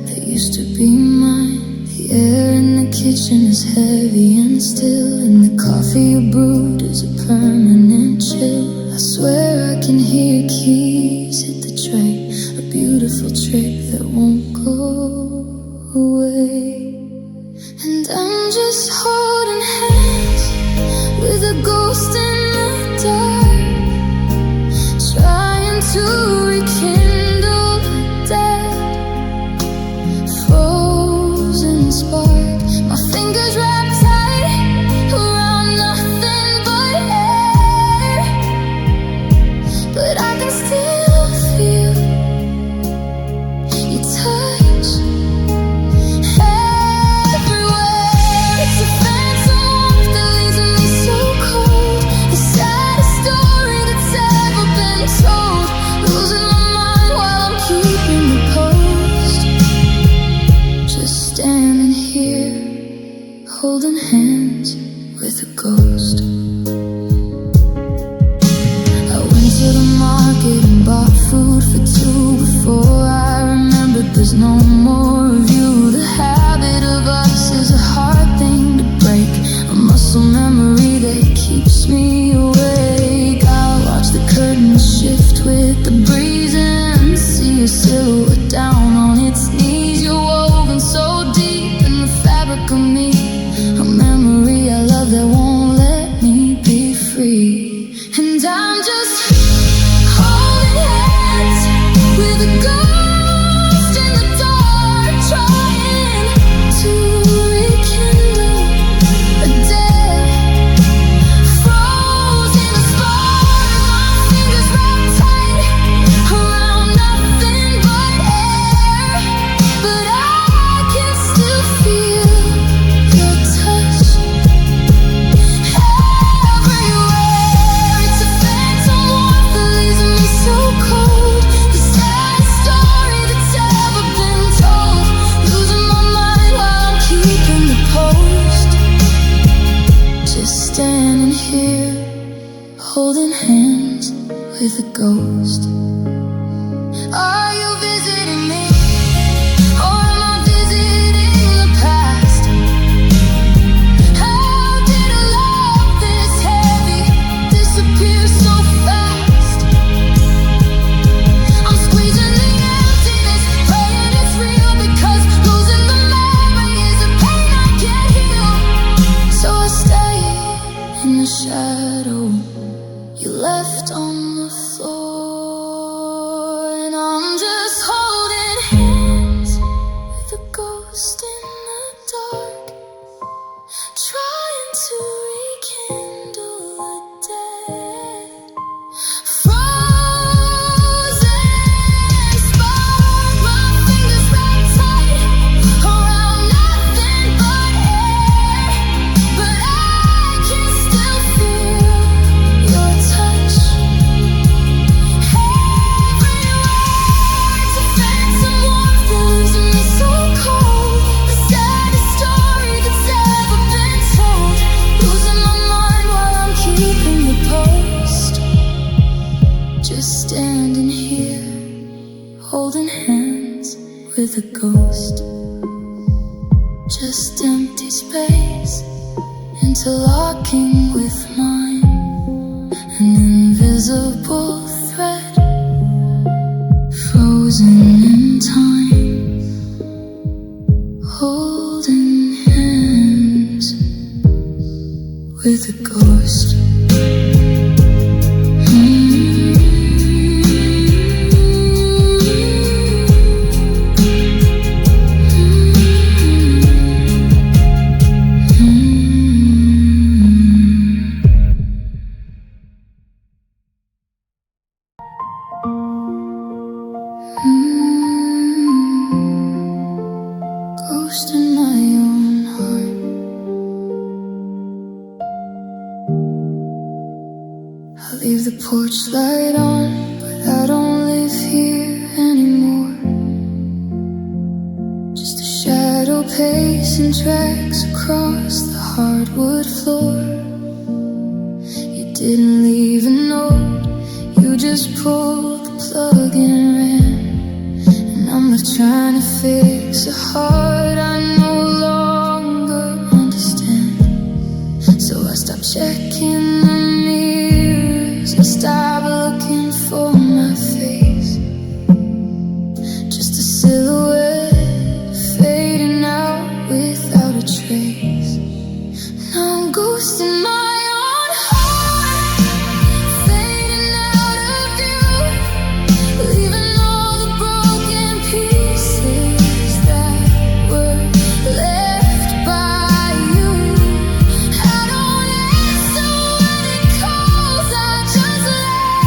that used to be mine. The air in the kitchen is heavy and still, and the coffee you brewed is a permanent chill. I swear I can hear keys hit the tray, a beautiful trick that won't go away. And I'm just holding hands with a ghost in the dark, trying to rekindle the dead frozen spark. My fingers wrapped tight around nothing but air, but I can still feel your touch everywhere. It's a phantom warmth that leaves me so cold, the saddest story that's ever been told. Losing my mind while I'm keeping the post. Just standing here, holding hands with a ghost. I went to the market and bought food for two before I remembered there's no more of you. The habit of us is a hard thing to break, a muscle memory that keeps me awake. I'll watch the curtains shift with the breeze and see your silhouette down on its knees. You're woven so deep in the fabric of me, a memory I love that won't let me be free. And I'm just holding hands with a ghost in the dark, trying to rekindle a dead frozen spark. My fingers wrapped tight around nothing but air, but I can still feel your touch everywhere. It's a phantom warmth that leaves me so cold, the saddest story that's ever been told. Losing my mind while I'm keeping the post. Just standing here, holding hands with a ghost. Are you visiting me, or am I visiting the past? How did a love this heavy disappear so fast? I'm squeezing the emptiness, praying it's real, because losing the memory is a pain I can't heal. So I stay in the shadow you left on the floor, and I'm just holding hands with a ghost in the dark, trying to rekindle a dead frozen spark. My fingers wrapped tight around nothing but air, but I can still feel your touch everywhere. It's a phantom warmth that leaves me so cold, the saddest story that's ever been told. Losing my mind while I'm keeping the post. Just standing here, holding hands with a ghost. Just empty space interlocking with mine, an invisible thread, frozen in time, holding hands with a ghost. Ghost in my own heart. I leave the porch light on, but I don't live here anymore. Just a shadow pacing tracks across the hardwood floor. You didn't leave a note, you just pulled the plug and ran. And I'm left trying to fix a heart I no longer understand. So I stopped checking the mirrors, I stopped looking for my face. Just a silhouette fading out without a trace. Now I'm ghosting my own heart, fading out of view, leaving all the broken pieces that were left by you. I don't answer when it calls, I just let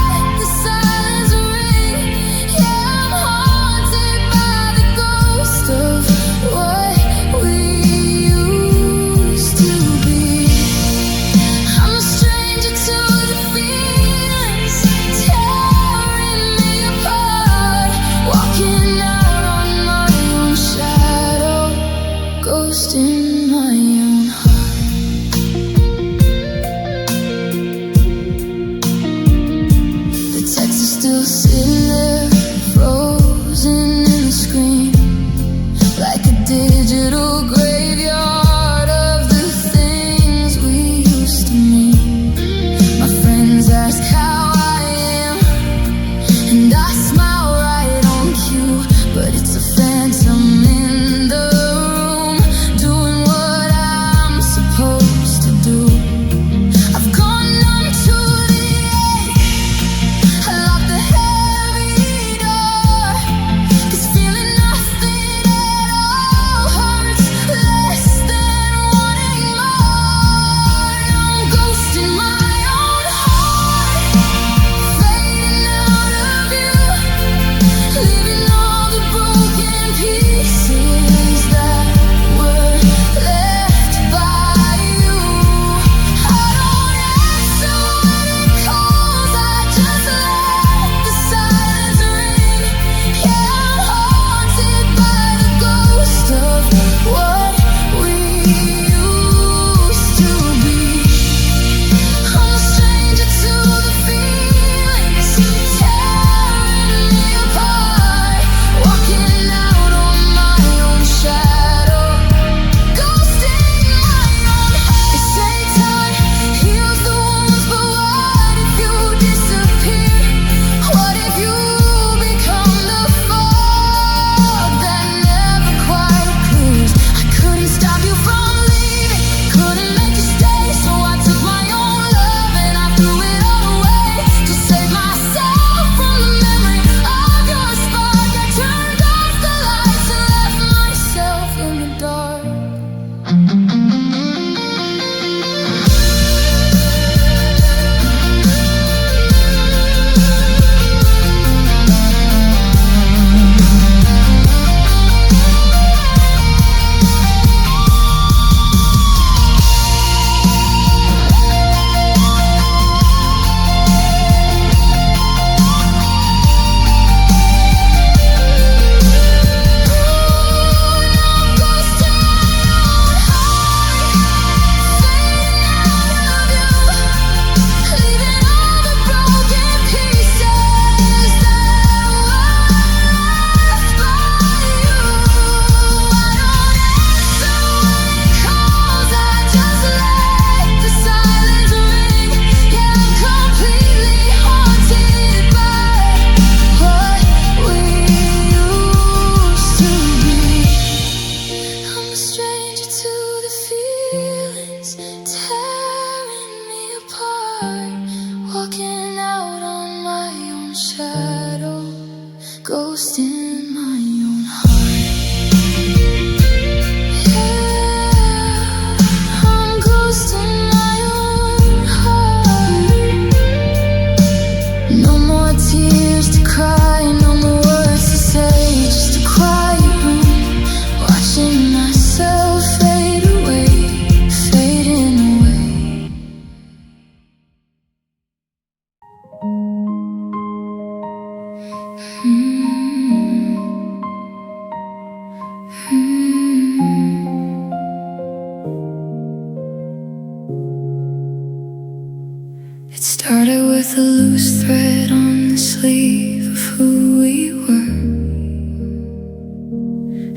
Started with a loose thread on the sleeve of who we were,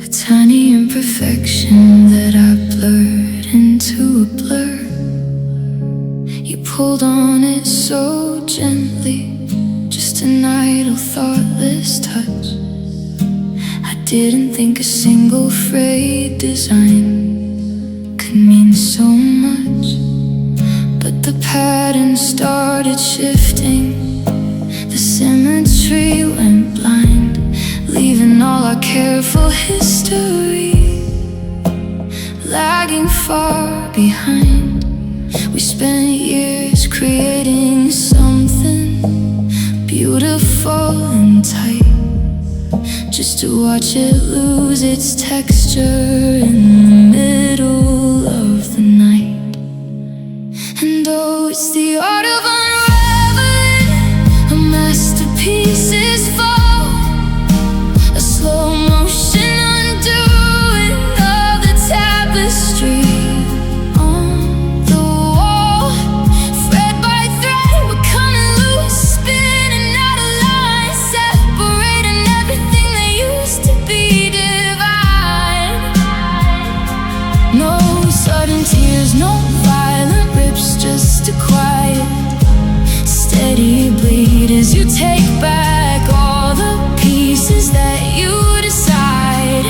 a tiny imperfection that I blurred into a blur. You pulled on it so gently, just an idle, thoughtless touch. I didn't think a single frayed design could mean so much. But the pattern started shifting, the symmetry went blind, leaving all our careful history lagging far behind. We spent years creating something beautiful and tight, just to watch it lose its texture in the middle of the night. And oh, it's the art of unraveling, a masterpiece's fall, a slow motion undoing of the tapestry on the wall. Thread by thread, we're coming loose, spinning out of line, separating everything that used to be divine. No sudden tears, no violent rips, just a quiet, steady bleed as you take back all the pieces that you decide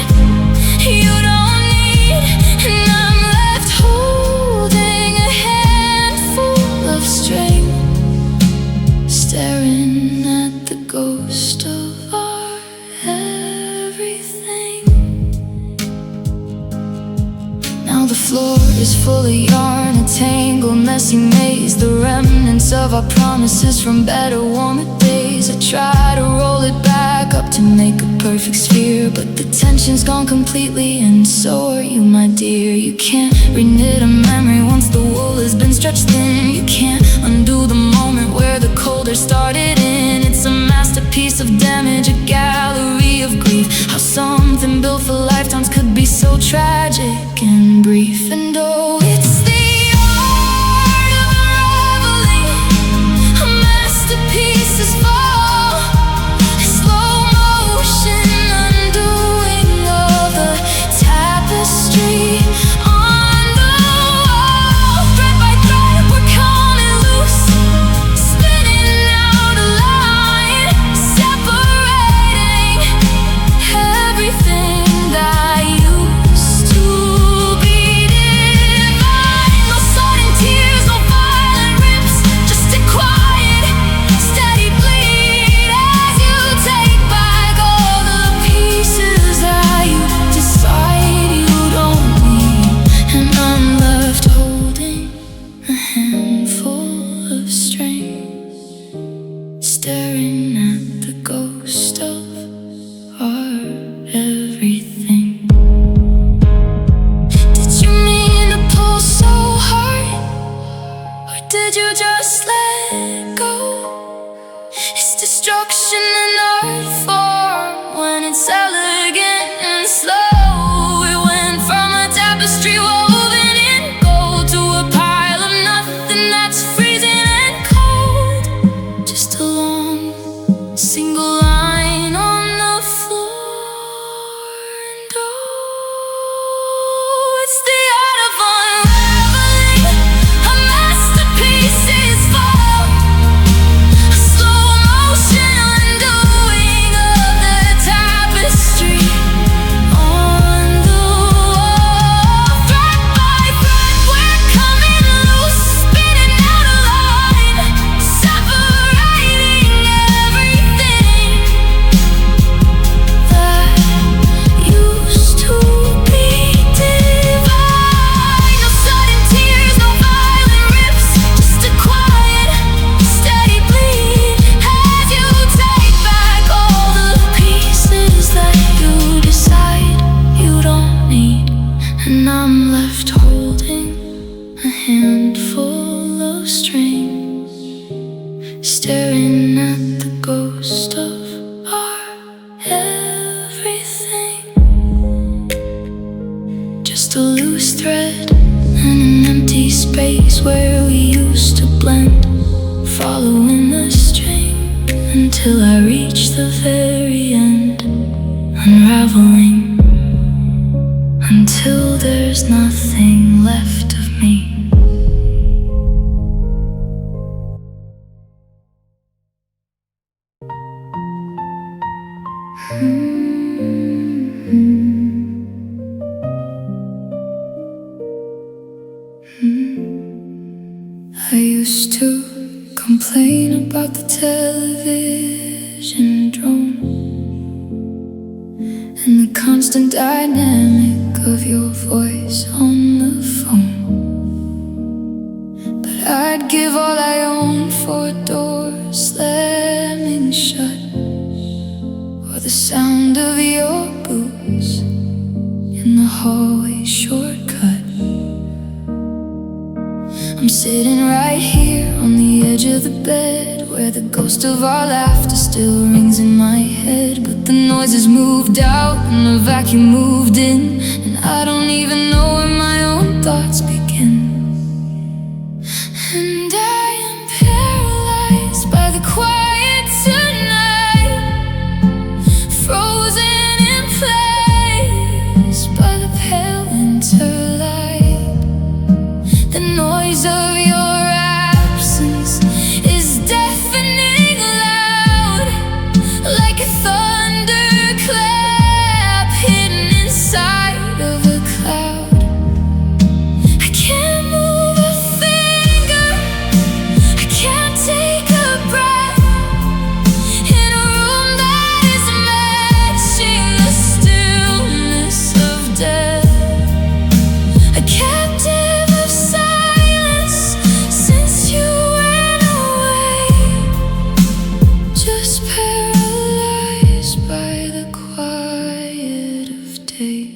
you don't need. And I'm left holding a handful of string, staring at the ghost of our everything. Now the floor is full of yarn, a tangled, messy maze, the remnants of our promises from better, warmer days. I try to roll it back up to make a perfect sphere, but the tension's gone completely, and so are you, my dear. You can't reknit a memory once the wool has been stretched thin. You can't undo the moment where the colder started in. It's a masterpiece of damage, a gallery of grief. How something built for lifetimes could be so tragic and brief. And oh, it's the art of unraveling, a masterpiece's fall, a slow motion undoing of the tapestry on the wall. Thread by thread, we're coming loose, spinning out of line, separating everything that used to be divine. No sudden tears, no violent rips, just a quiet, steady bleed as you take back all the pieces that you decide you don't need. And I'm left holding a handful of string, staring at the ghost of our everything. Did you mean to pull so hard, or did you just let go? Is destruction an art form when it's elegant and slow? We went from a tapestry woven in gold to a pile of nothing that's freezing and cold. Just a long single line on the floor. And oh, it's the art of unraveling, a masterpiece's fall, a slow motion undoing of the tapestry on the wall. Thread by thread, we're coming loose, spinning out of line, separating everything that used to be divine. No sudden tears, no violent rips, just a quiet, steady bleed as you take back all the pieces that you decide you don't need. And I'm left holding a handful of string, staring at the ghost of our everything. Just a loose thread and an empty space where we used to blend, following the string until I reach the very end, unraveling until there's nothing left of me. I used to complain about the television drone and the constant dynamic of your voice on the phone, but I'd give all I own for a door slamming shut, or the sound of your boots in the hallway shortcut. I'm sitting right here on the edge of the bed, where the ghost of our laughter still rings in my head. But the noise has moved out and the vacuum moved in, and I don't even know where my own thoughts begin. And I am paralyzed by the quiet tonight, frozen in place by the pale winter light. The noise of your absence is deafening loud, like a thunderclap hidden inside of a cloud. I can't move a finger, I can't take a breath, in a room that is matching the stillness of death. A captive of silence since you went away, just paralyzed by the quiet of day.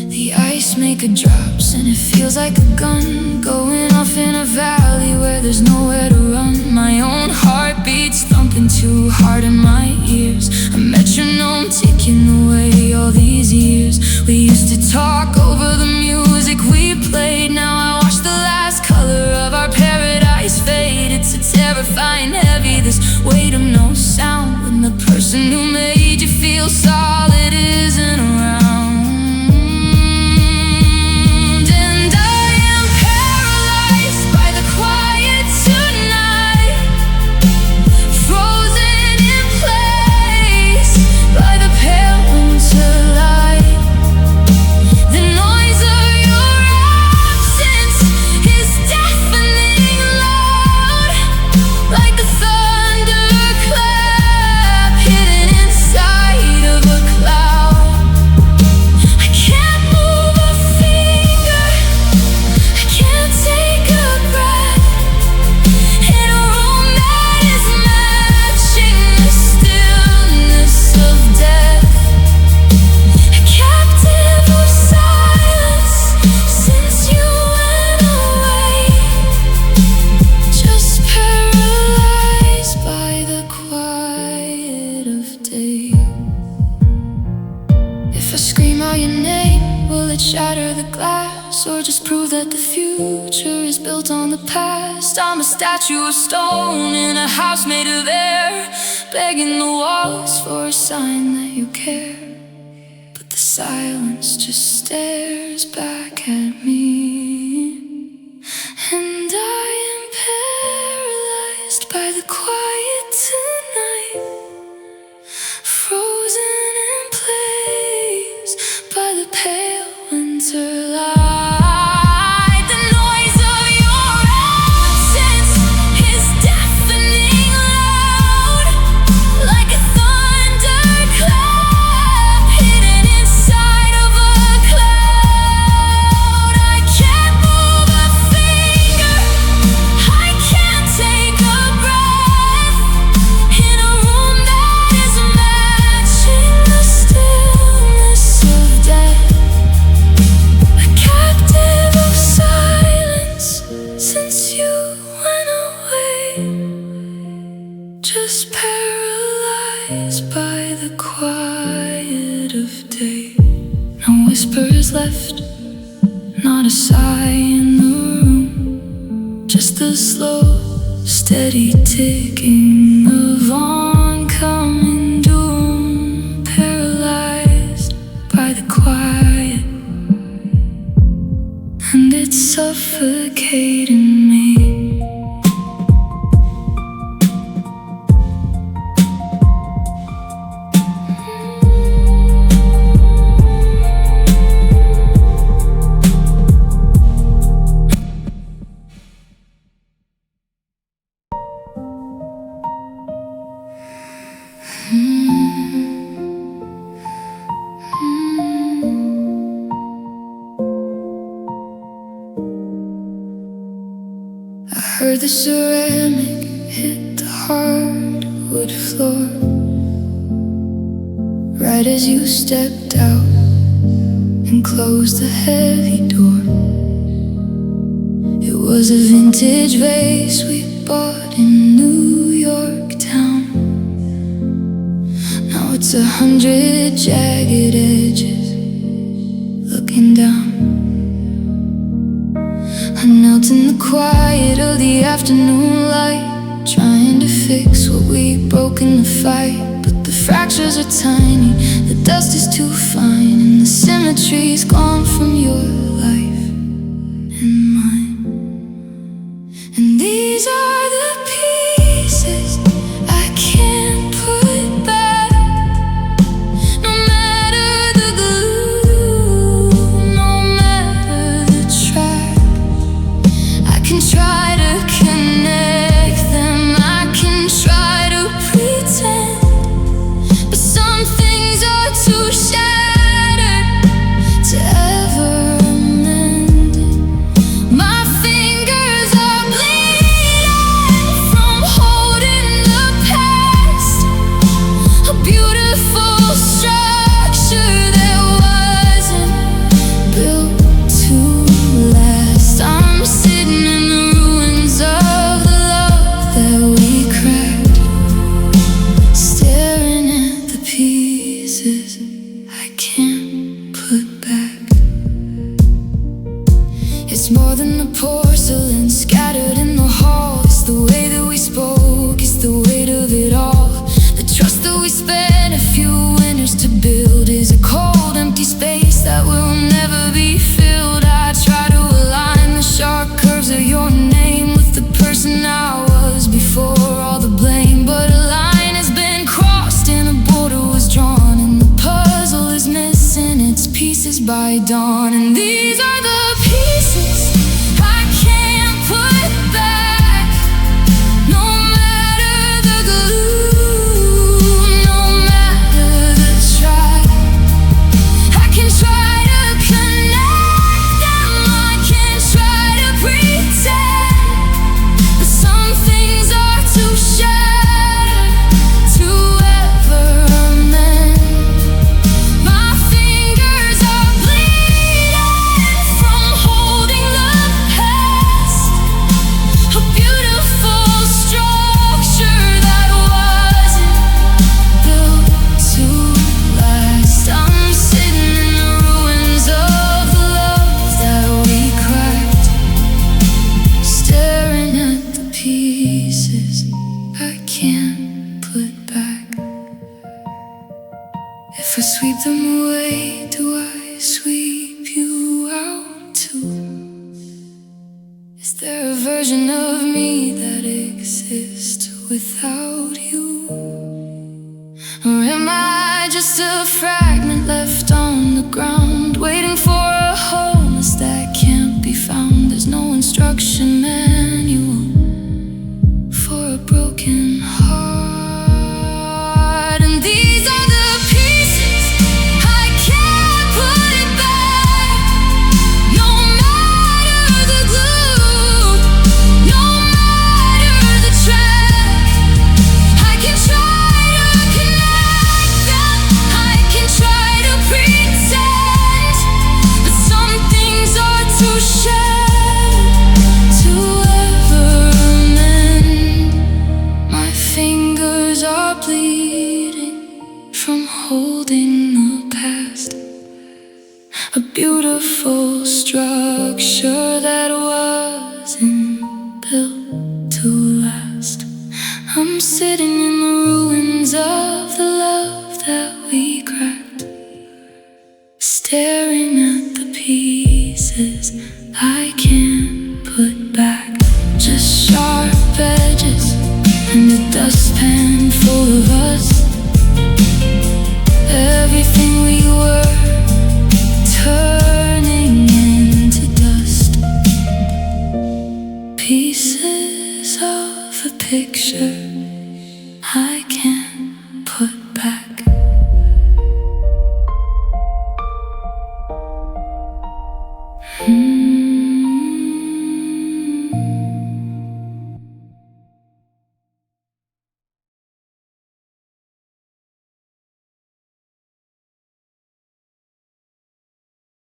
The ice maker drops and it feels like a gun going off in a valley where there's nowhere to run. My own heart beats thumping too hard in my ears, a metronome ticking away all these years. We used to talk over the music we played. Now I watch the last color of our paradise fade. It's a terrifying heavy, this weight of no sound, when the person who made you feel solid isn't around. And I am paralyzed by the quiet tonight, frozen in place by the pale winter light. The noise of your absence is deafening loud, like a thunderclap hidden inside of a cloud. I can't move a finger, I can't take a breath, in a room that is matching the stillness of death. A captive of silence since you went away, just paralyzed by the quiet of day. If I scream out your name, will it shatter the glass, or just prove that the future is built on the past? I'm a statue of stone in a house made of air, begging the walls for a sign that you care. But the silence just stares back at me, and I am paralyzed by the quiet tonight, frozen in place by the pale winter light. The noise of your absence is deafening loud, like a thunderclap hidden inside of a cloud. I can't move a finger, I can't take a breath, in a room that is matching the stillness of death. A captive of silence since you went away, just paralyzed by the quiet of day. No whispers left, not a sigh in the room, just the slow steady ticking of oncoming doom, paralyzed by the quiet, and it's suffocating me. I heard the ceramic hit the hardwood floor right as you stepped out and closed the heavy door. It was a vintage vase we bought in New York town. Now it's 100 jagged edges looking down. I knelt in the quiet of the afternoon light, trying to fix what we broke in the fight. But the fractures are tiny, the dust is too fine, and the symmetry's gone from your life and mine. And these are the pieces I can't put back, no matter the glue, no matter the track. I can try to connect them, I can try to pretend, but some things are too shattered to ever mend. My fingers are bleeding from holding the past, a beautiful structure that wasn't built to last. I'm sitting in the ruins of the love that we cracked, staring at the pieces I can't put back. It's more than the porcelain scattered in the hall. It's the way that we spoke, it's the weight of it all. The trust that we spent a few winters to build is a cold, empty space that will never be filled. I try to align the sharp curves of your name with the person I was before all the blame, but a line has been crossed and a border was drawn, and the puzzle is missing its pieces by dawn. And these are the pieces I can't put back, no matter the glue, no matter the track. I can try to connect them, I can try to pretend, but some things are too shattered to ever mend. My fingers are bleeding from holding the past, a beautiful structure that wasn't built to last. I'm sitting in the ruins of the love that we cracked, staring at the pieces I can't put back. If I sweep them away, do I sweep you out too? Is there a version of me that exists without you? Or am I just a fragment left on the ground, waiting for a wholeness that can't be found? There's no instruction manual for a broken heart. And these are the pieces I can't put it back, no matter the glue, no matter the track. sitting in the ruins of the love that we cracked, staring at the pieces I can't put back. Just sharp edges and a dustpan full of us. Everything we were turning into dust. Pieces of a picture I